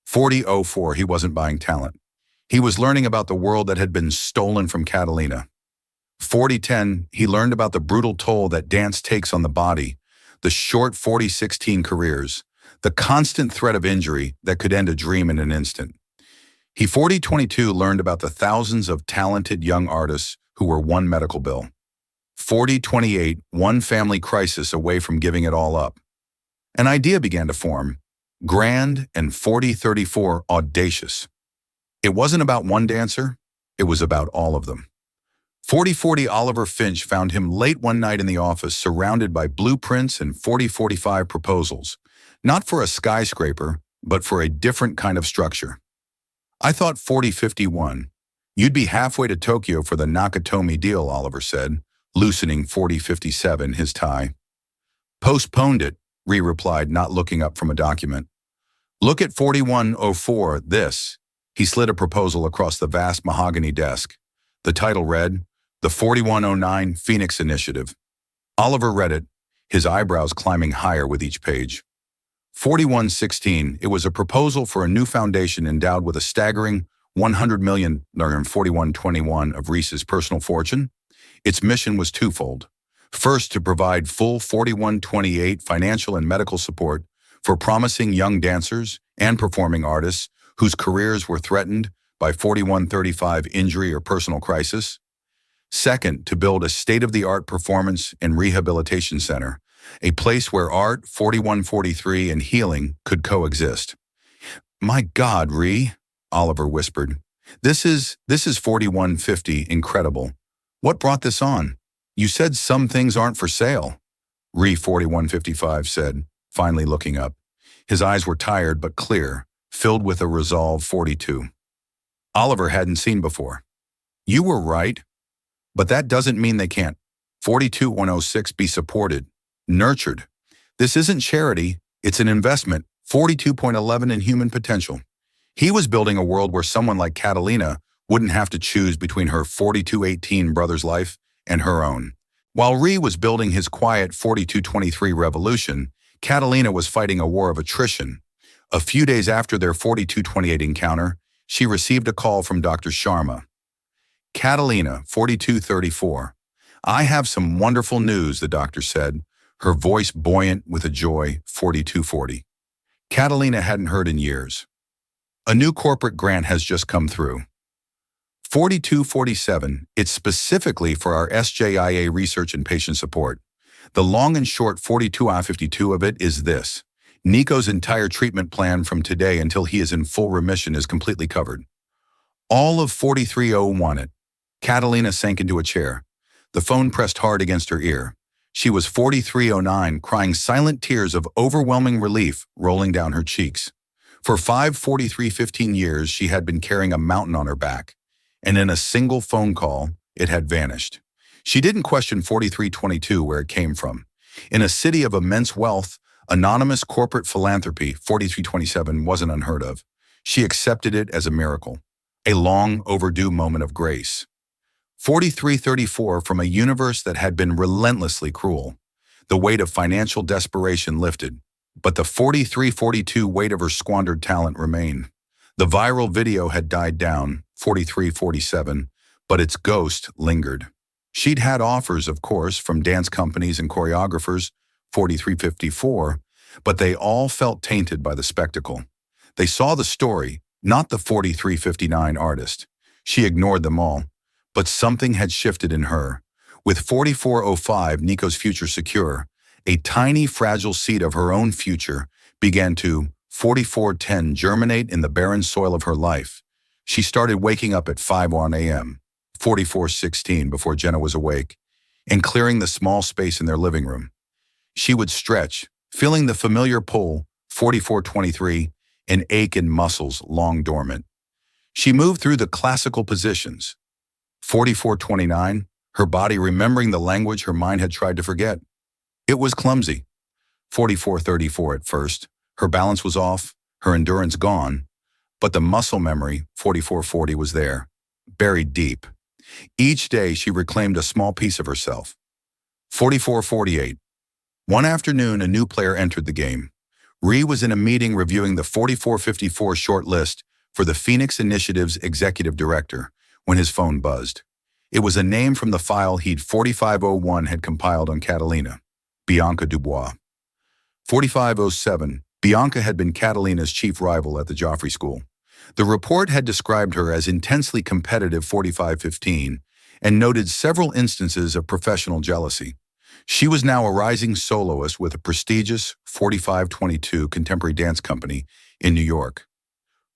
4004, he wasn't buying talent. He was learning about the world that had been stolen from Catalina. 4010, he learned about the brutal toll that dance takes on the body, the short 4016 careers, the constant threat of injury that could end a dream in an instant. He 4022 learned about the thousands of talented young artists who were one medical bill. 4028, one family crisis away from giving it all up. An idea began to form, grand, and 4034 audacious. It wasn't about one dancer, it was about all of them. 4040 Oliver Finch found him late one night in the office surrounded by blueprints and 4045 proposals, not for a skyscraper, but for a different kind of structure. I thought 4051. You'd be halfway to Tokyo for the Nakatomi deal, Oliver said, loosening 4057, his tie. Postponed it, Ree replied, not looking up from a document. Look at 4104, this. He slid a proposal across the vast mahogany desk. The title read, The 4109 Phoenix Initiative. Oliver read it, his eyebrows climbing higher with each page. 4116, it was a proposal for a new foundation endowed with a staggering $100 million in 4121 of Reese's personal fortune. Its mission was twofold. First, to provide full 4128 financial and medical support for promising young dancers and performing artists whose careers were threatened by 4135 injury or personal crisis. Second, to build a state-of-the-art performance and rehabilitation center, a place where art, 4143, and healing could coexist. My God, Ree, Oliver whispered. This is 4150, incredible. What brought this on? You said some things aren't for sale. Ree 4155 said, finally looking up. His eyes were tired but clear, filled with a resolve 42. Oliver hadn't seen before. You were right, but that doesn't mean they can't. 42106 be supported, nurtured. This isn't charity, it's an investment, 42.11 in human potential. He was building a world where someone like Catalina wouldn't have to choose between her 4218 brother's life and her own. While Ree was building his quiet 4223 revolution, Catalina was fighting a war of attrition. A few days after their 4228 encounter, she received a call from Dr. Sharma. Catalina, 4234. I have some wonderful news, the doctor said, her voice buoyant with a joy, 4240. Catalina hadn't heard in years. A new corporate grant has just come through. 4247, it's specifically for our SJIA research and patient support. The long and short 42I52 of it is this. Nico's entire treatment plan from today until he is in full remission is completely covered. All of 4301 it. Catalina sank into a chair. The phone pressed hard against her ear. She was 4309, crying silent tears of overwhelming relief rolling down her cheeks. For 54315 years, she had been carrying a mountain on her back, and in a single phone call, it had vanished. She didn't question 4322 where it came from. In a city of immense wealth, anonymous corporate philanthropy, 4327 wasn't unheard of. She accepted it as a miracle, a long overdue moment of grace. 4334 from a universe that had been relentlessly cruel. The weight of financial desperation lifted, but the 4342 weight of her squandered talent remained. The viral video had died down, 4347, but its ghost lingered. She'd had offers, of course, from dance companies and choreographers, 4354, but they all felt tainted by the spectacle. They saw the story, not the 4359 artist. She ignored them all, but something had shifted in her. With 4405, Nico's future secure, a tiny, fragile seed of her own future began to, 4410, germinate in the barren soil of her life. She started waking up at 5:01 a.m., 4416 before Jenna was awake, and clearing the small space in their living room. She would stretch, feeling the familiar pull, 4423, and ache in muscles long dormant. She moved through the classical positions. 4429, her body remembering the language her mind had tried to forget. It was clumsy. 4434 at first. Her balance was off, her endurance gone, but the muscle memory, 4440, was there, buried deep. Each day she reclaimed a small piece of herself. 44-48. One afternoon, a new player entered the game. Ree was in a meeting reviewing the 44-54 short list for the Phoenix Initiative's executive director when his phone buzzed. It was a name from the file he'd 4501 had compiled on Catalina, Bianca Dubois. 4507, Bianca had been Catalina's chief rival at the Joffrey School. The report had described her as intensely competitive 45-15 and noted several instances of professional jealousy. She was now a rising soloist with a prestigious 45-22 contemporary dance company in New York.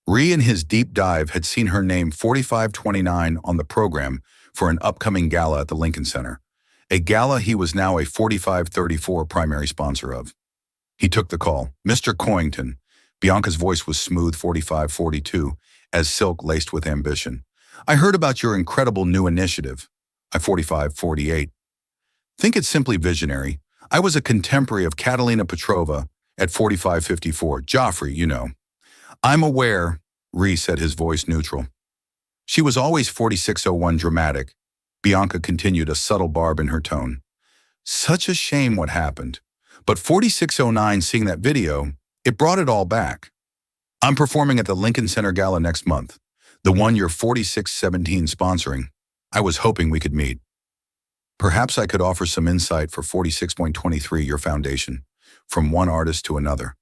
Ree in his deep dive had seen her name 45-29 on the program for an upcoming gala at the Lincoln Center, a gala he was now a 45-34 primary sponsor of. He took the call. "Mr. Coington." Bianca's voice was smooth 45-42, as silk laced with ambition. "I heard about your incredible new initiative." I 45-48. "Think it's simply visionary. I was a contemporary of Catalina Petrova at 45-54. Joffrey, you know." "I'm aware," Ree said, his voice neutral. "She was always 4601 dramatic." Bianca continued, a subtle barb in her tone. "Such a shame what happened. But 4609, seeing that video, it brought it all back. I'm performing at the Lincoln Center Gala next month, the one you're 4617 sponsoring. I was hoping we could meet. Perhaps I could offer some insight for 46.23, your foundation, from one artist to another."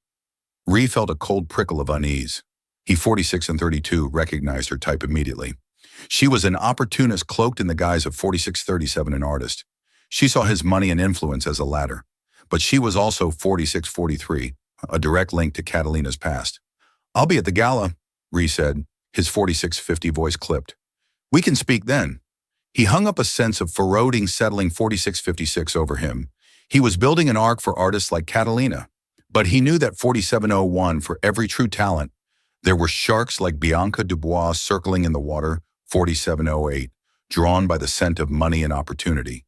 Ree felt a cold prickle of unease. He 46-32 recognized her type immediately. She was an opportunist cloaked in the guise of 4637, an artist. She saw his money and influence as a ladder. But she was also 46-43, a direct link to Catalina's past. "I'll be at the gala," Ree said, his 46-50 voice clipped. "We can speak then." He hung up a sense of foreboding settling 46-56 over him. He was building an arc for artists like Catalina. But he knew that 4701, for every true talent, there were sharks like Bianca Dubois circling in the water 4708, drawn by the scent of money and opportunity.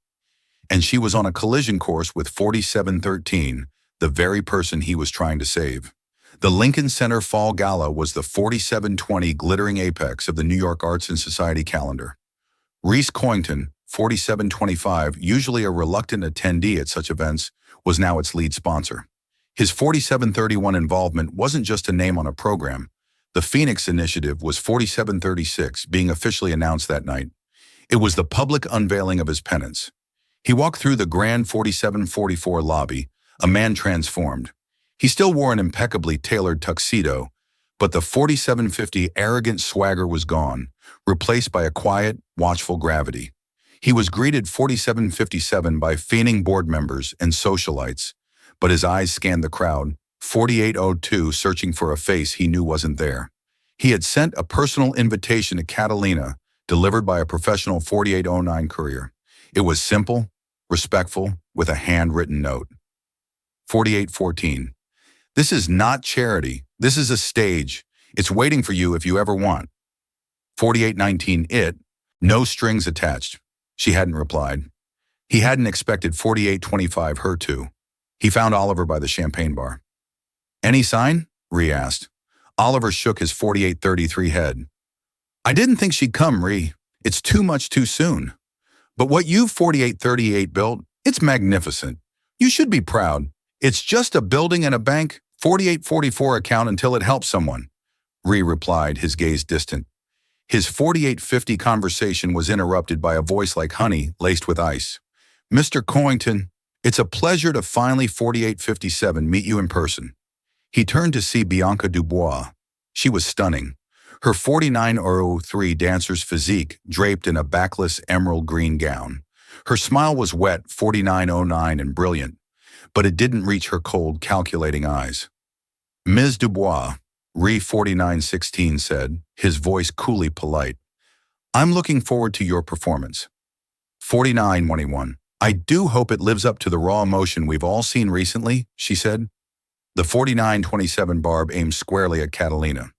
And she was on a collision course with 4713, the very person he was trying to save. The Lincoln Center Fall Gala was the 4720 glittering apex of the New York Arts and Society calendar. Reese Coington, 4725, usually a reluctant attendee at such events, was now its lead sponsor. His 4731 involvement wasn't just a name on a program. The Phoenix Initiative was 4736, being officially announced that night. It was the public unveiling of his penance. He walked through the grand 4744 lobby, a man transformed. He still wore an impeccably tailored tuxedo, but the 4750 arrogant swagger was gone, replaced by a quiet, watchful gravity. He was greeted 4757 by feigning board members and socialites, but his eyes scanned the crowd, 4802 searching for a face he knew wasn't there. He had sent a personal invitation to Catalina, delivered by a professional 4809 courier. It was simple, respectful, with a handwritten note. 4814. "This is not charity. This is a stage. It's waiting for you if you ever want." 4819. No strings attached. She hadn't replied. He hadn't expected 4825 her to. He found Oliver by the champagne bar. "Any sign?" Ree asked. Oliver shook his 4833 head. "I didn't think she'd come, Ree. It's too much too soon. But what you 4838 built, it's magnificent. You should be proud. It's just a building and a bank, 4844 account until it helps someone," Ree replied, his gaze distant. His 4850 conversation was interrupted by a voice like honey laced with ice. "Mr. Coington, it's a pleasure to finally 4857 meet you in person." He turned to see Bianca Dubois. She was stunning. Her 4903 dancer's physique draped in a backless emerald green gown. Her smile was wet, 4909, and brilliant, but it didn't reach her cold, calculating eyes. "Ms. Dubois," Ree 4916 said, his voice coolly polite, "I'm looking forward to your performance." 4921. "I do hope it lives up to the raw emotion we've all seen recently," she said. The 4927 barb aimed squarely at Catalina.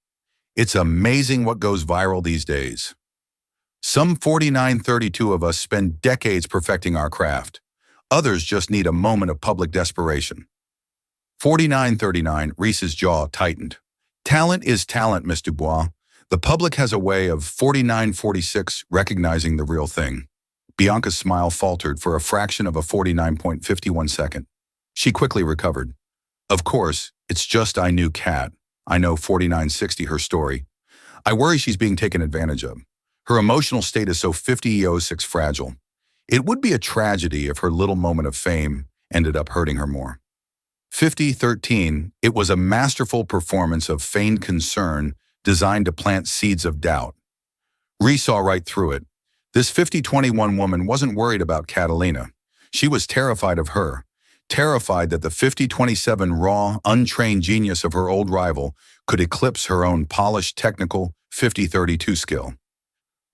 "It's amazing what goes viral these days. Some 4932 of us spend decades perfecting our craft. Others just need a moment of public desperation." 4939, Reese's jaw tightened. "Talent is talent, Miss Dubois. The public has a way of 49.46 recognizing the real thing. Bianca's smile faltered for a fraction of a 49.51 second. She quickly recovered. Of course, it's just I knew Kat. I know 4960 her story. I worry she's being taken advantage of. Her emotional state is so 50.06 fragile. It would be a tragedy if her little moment of fame ended up hurting her more. 5013, it was a masterful performance of feigned concern designed to plant seeds of doubt. Ree saw right through it. This 5021 woman wasn't worried about Catalina. She was terrified of her, terrified that the 5027 raw, untrained genius of her old rival could eclipse her own polished, technical 5032 skill.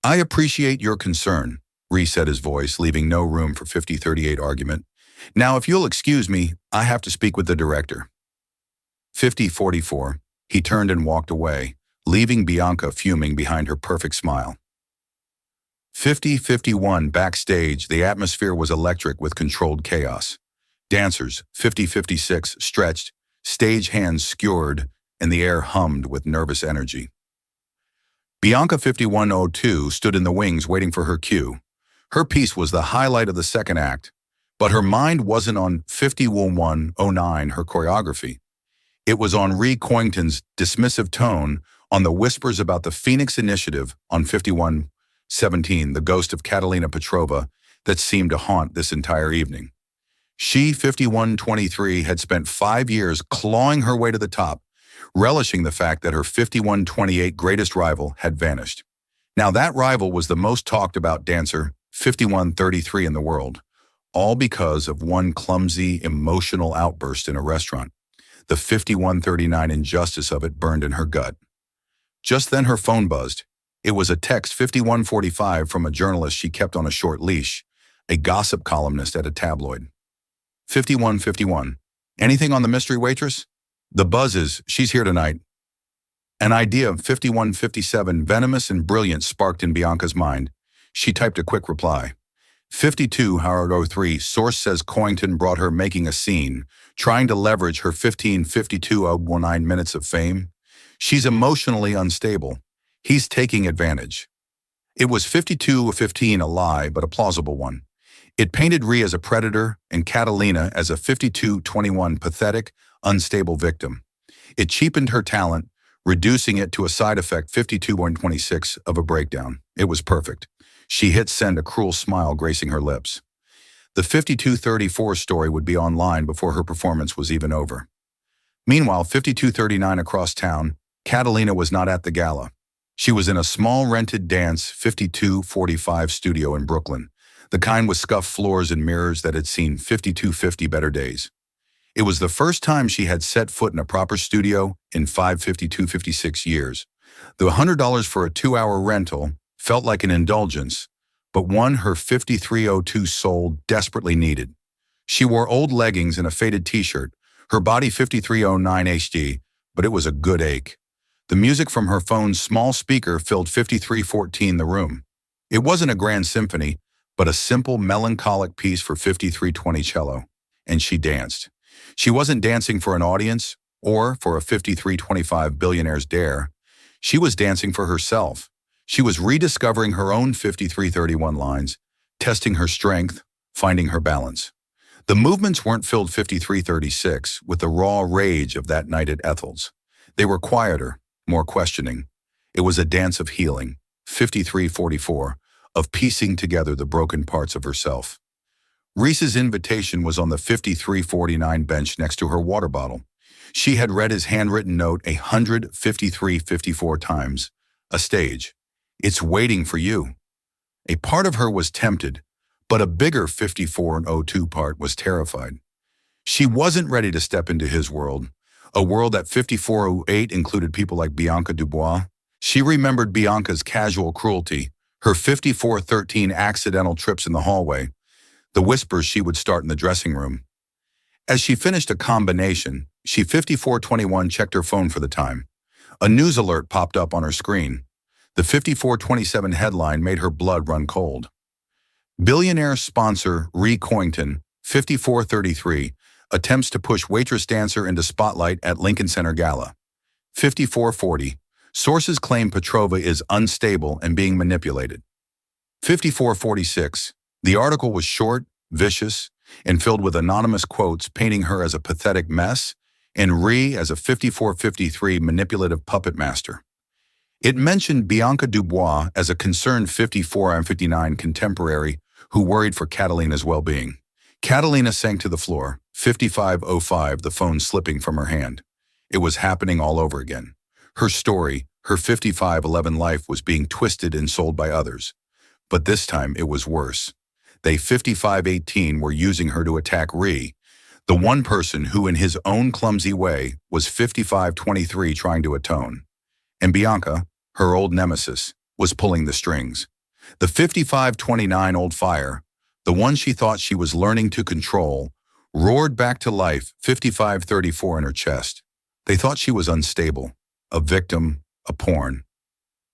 I appreciate your concern, Ree said, his voice leaving no room for 5038 argument. Now, if you'll excuse me, I have to speak with the director. 5044, he turned and walked away, leaving Bianca fuming behind her perfect smile. 5051, backstage, the atmosphere was electric with controlled chaos. Dancers, 5056, stretched, stage hands skewered, and the air hummed with nervous energy. Bianca 5102 stood in the wings waiting for her cue. Her piece was the highlight of the second act, but her mind wasn't on 5109, her choreography. It was on Ree Coington's dismissive tone, on the whispers about the Phoenix Initiative, on 5117, the ghost of Catalina Petrova, that seemed to haunt this entire evening. She, 5123, had spent 5 years clawing her way to the top, relishing the fact that her 5128 greatest rival had vanished. Now that rival was the most talked about dancer, 5133 in the world, all because of one clumsy, emotional outburst in a restaurant. The 5139 injustice of it burned in her gut. Just then her phone buzzed. It was a text 5145 from a journalist she kept on a short leash, a gossip columnist at a tabloid. 5151. Anything on the mystery waitress? The buzz is, she's here tonight. An idea of 5157, venomous and brilliant, sparked in Bianca's mind. She typed a quick reply. 5203, source says Coington brought her making a scene, trying to leverage her 1552.09 minutes of fame. She's emotionally unstable. He's taking advantage. It was 5215, a lie, but a plausible one. It painted Ree as a predator and Catalina as a 5221 pathetic, unstable victim. It cheapened her talent, reducing it to a side effect 52.26 of a breakdown. It was perfect. She hit send, a cruel smile gracing her lips. The 5234 story would be online before her performance was even over. Meanwhile, 5239 across town, Catalina was not at the gala. She was in a small rented dance 5245 studio in Brooklyn, the kind with scuffed floors and mirrors that had seen 5250 better days. It was the first time she had set foot in a proper studio in 55256 years. The $100 for a 2-hour rental felt like an indulgence, but one her 5302 soul desperately needed. She wore old leggings and a faded t-shirt, her body 5309 HD, but it was a good ache. The music from her phone's small speaker filled 5314 the room. It wasn't a grand symphony, but a simple, melancholic piece for 5320 cello, and she danced. She wasn't dancing for an audience or for a 5325 billionaire's dare. She was dancing for herself. She was rediscovering her own 5331 lines, testing her strength, finding her balance. The movements weren't filled 5336 with the raw rage of that night at Ethel's. They were quieter, more questioning. It was a dance of healing, 5344, of piecing together the broken parts of herself. Reese's invitation was on the 5349 bench next to her water bottle. She had read his handwritten note 153.54 times. A stage. It's waiting for you. A part of her was tempted, but a bigger 5402 part was terrified. She wasn't ready to step into his world, a world that 5408 included people like Bianca Dubois. She remembered Bianca's casual cruelty, her 5413 accidental trips in the hallway, the whispers she would start in the dressing room. As she finished a combination, she 5421 checked her phone for the time. A news alert popped up on her screen. The 5427 headline made her blood run cold. Billionaire sponsor Ree Coington, 5433, attempts to push waitress dancer into spotlight at Lincoln Center Gala. 5440, Sources claim Petrova is unstable and being manipulated. 5446. The article was short, vicious, and filled with anonymous quotes painting her as a pathetic mess and Rhee as a 5453 manipulative puppet master. It mentioned Bianca Dubois as a concerned 54 and 59 contemporary who worried for Catalina's well-being. Catalina sank to the floor, 5505, the phone slipping from her hand. It was happening all over again. Her story, her 5511 life was being twisted and sold by others. But this time it was worse. They 5518 were using her to attack Rhee, the one person who in his own clumsy way was 5523 trying to atone. And Bianca, her old nemesis, was pulling the strings. The 5529 old fire, the one she thought she was learning to control, roared back to life 5534 in her chest. They thought she was unstable, a victim, a pawn.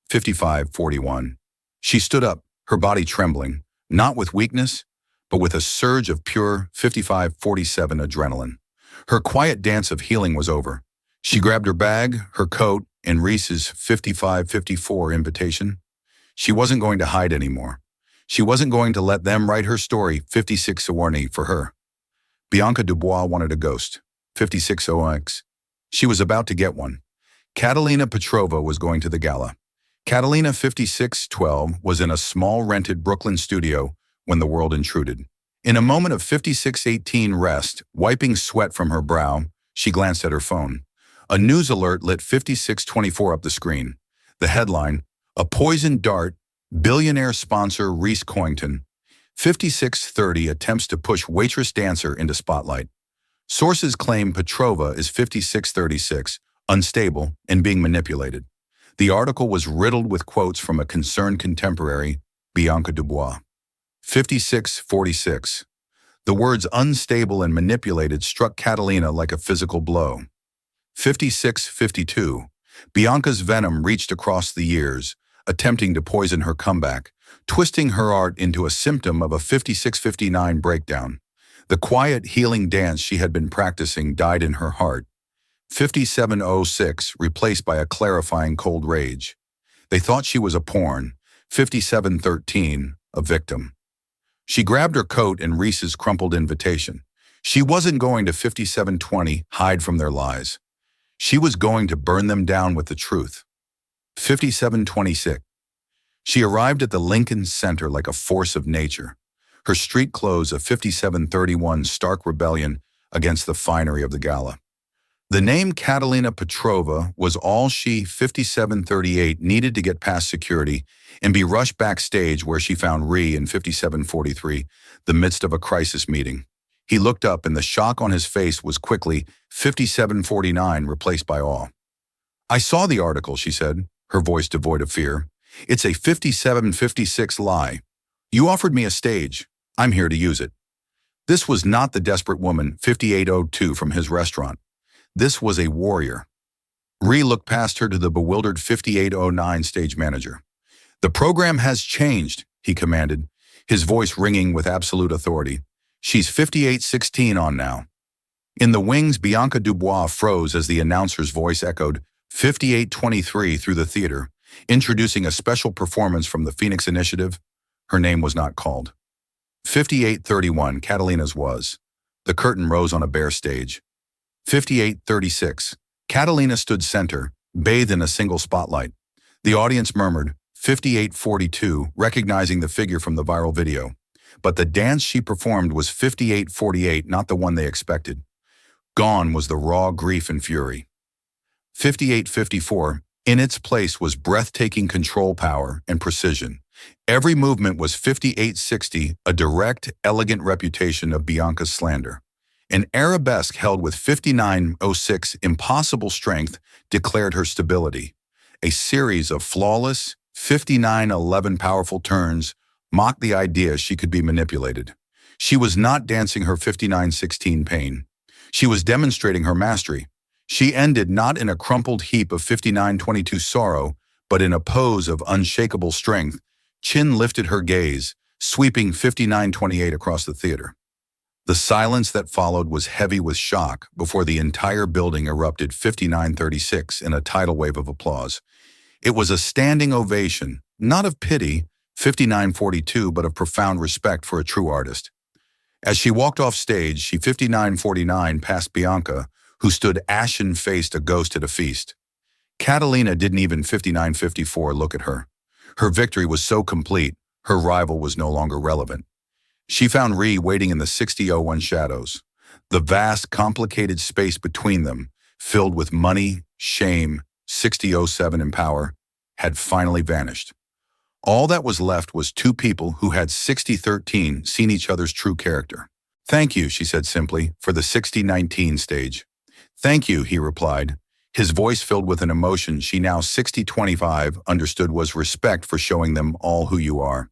5541. She stood up, her body trembling, not with weakness, but with a surge of pure 5547 adrenaline. Her quiet dance of healing was over. She grabbed her bag, her coat, and Rhee's 5554 invitation. She wasn't going to hide anymore. She wasn't going to let them write her story 5601 for her. Bianca Dubois wanted a ghost, 5600X. She was about to get one. Catalina Petrova was going to the gala. Catalina 5612 was in a small rented Brooklyn studio when the world intruded. In a moment of 5618 rest, wiping sweat from her brow, she glanced at her phone. A news alert lit 5624 up the screen. The headline, "A poisoned dart, billionaire sponsor Rhys Coington. 5630 attempts to push waitress dancer into spotlight." Sources claim Petrova is 5636, unstable, and being manipulated. The article was riddled with quotes from a concerned contemporary, Bianca Dubois. 5646. The words unstable and manipulated struck Catalina like a physical blow. 5652. Bianca's venom reached across the years, attempting to poison her comeback, twisting her art into a symptom of a 5659 breakdown. The quiet, healing dance she had been practicing died in her heart. 5706, replaced by a clarifying cold rage. They thought she was a pawn. 5713, a victim. She grabbed her coat and Rhys's crumpled invitation. She wasn't going to 5720 hide from their lies. She was going to burn them down with the truth. 5726. She arrived at the Lincoln Center like a force of nature. Her street clothes a 5731 stark rebellion against the finery of the gala. The name Catalina Petrova was all she, 5738, needed to get past security and be rushed backstage where she found Rhee in 5743, the midst of a crisis meeting. He looked up and the shock on his face was quickly 5749 replaced by awe. "I saw the article," she said, her voice devoid of fear. "It's a 5756 lie. You offered me a stage. I'm here to use it." This was not the desperate woman 5802 from his restaurant. This was a warrior. Rhee looked past her to the bewildered 5809 stage manager. "The program has changed," he commanded, his voice ringing with absolute authority. "She's 5816 on now." In the wings, Bianca Dubois froze as the announcer's voice echoed 5823 through the theater, introducing a special performance from the Phoenix Initiative. Her name was not called. 5831, Catalina's was. The curtain rose on a bare stage. 5836. Catalina stood center, bathed in a single spotlight. The audience murmured, 5842, recognizing the figure from the viral video. But the dance she performed was 5848, not the one they expected. Gone was the raw grief and fury. 5854. In its place was breathtaking control power and precision. Every movement was 5860, a direct, elegant reputation of Bianca's slander. An arabesque held with 5906 impossible strength declared her stability. A series of flawless 5911 powerful turns mocked the idea she could be manipulated. She was not dancing her 5916 pain. She was demonstrating her mastery. She ended not in a crumpled heap of 5922 sorrow, but in a pose of unshakable strength. Chin lifted her gaze, sweeping 5928 across the theater. The silence that followed was heavy with shock before the entire building erupted 5936 in a tidal wave of applause. It was a standing ovation, not of pity, 5942, but of profound respect for a true artist. As she walked off stage, she 5949 past Bianca, who stood ashen-faced, a ghost at a feast. Catalina didn't even 5954 look at her. Her victory was so complete, her rival was no longer relevant. She found Ree waiting in the 6001 shadows. The vast, complicated space between them, filled with money, shame, 6007 and power, had finally vanished. All that was left was two people who had 6013 seen each other's true character. "Thank you," she said simply, "for the 6019 stage." "Thank you," he replied, his voice filled with an emotion she now 6025 understood was respect for showing them all who you are.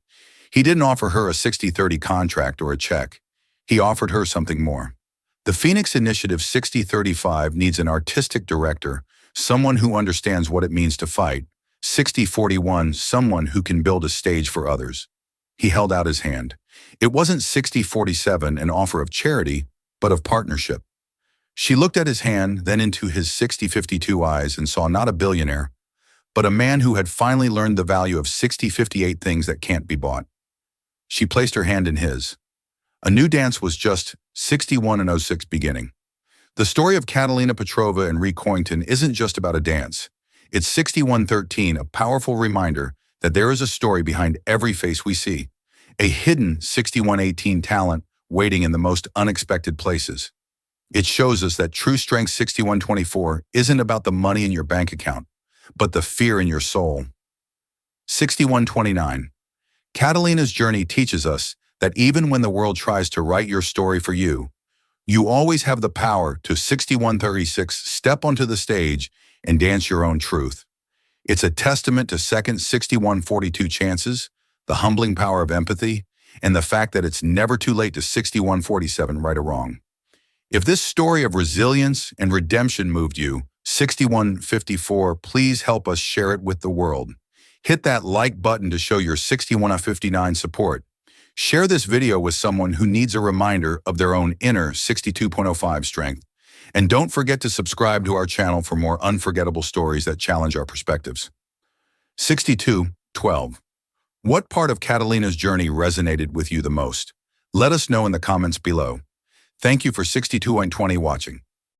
He didn't offer her a 6030 contract or a check. He offered her something more. The Phoenix Initiative 6035 needs an artistic director, someone who understands what it means to fight. 6041, someone who can build a stage for others. He held out his hand. It wasn't 6047, an offer of charity, but of partnership. She looked at his hand, then into his 6052 eyes and saw not a billionaire, but a man who had finally learned the value of 6058 things that can't be bought. She placed her hand in his. A new dance was just 61 and 06 beginning. The story of Catalina Petrova and Ree Coington isn't just about a dance. It's 6113, a powerful reminder that there is a story behind every face we see, a hidden 6118 talent waiting in the most unexpected places. It shows us that true strength 6124 isn't about the money in your bank account, but the fear in your soul. 6129. Catalina's journey teaches us that even when the world tries to write your story for you, you always have the power to 6136 step onto the stage and dance your own truth. It's a testament to second 6142 chances, the humbling power of empathy, and the fact that it's never too late to 6147 right or wrong. If this story of resilience and redemption moved you, 6154, please help us share it with the world. Hit that like button to show your 6159 support. Share this video with someone who needs a reminder of their own inner 62.05 strength. And don't forget to subscribe to our channel for more unforgettable stories that challenge our perspectives. 6212. What part of Catalina's journey resonated with you the most? Let us know in the comments below. Thank you for 62.20 watching.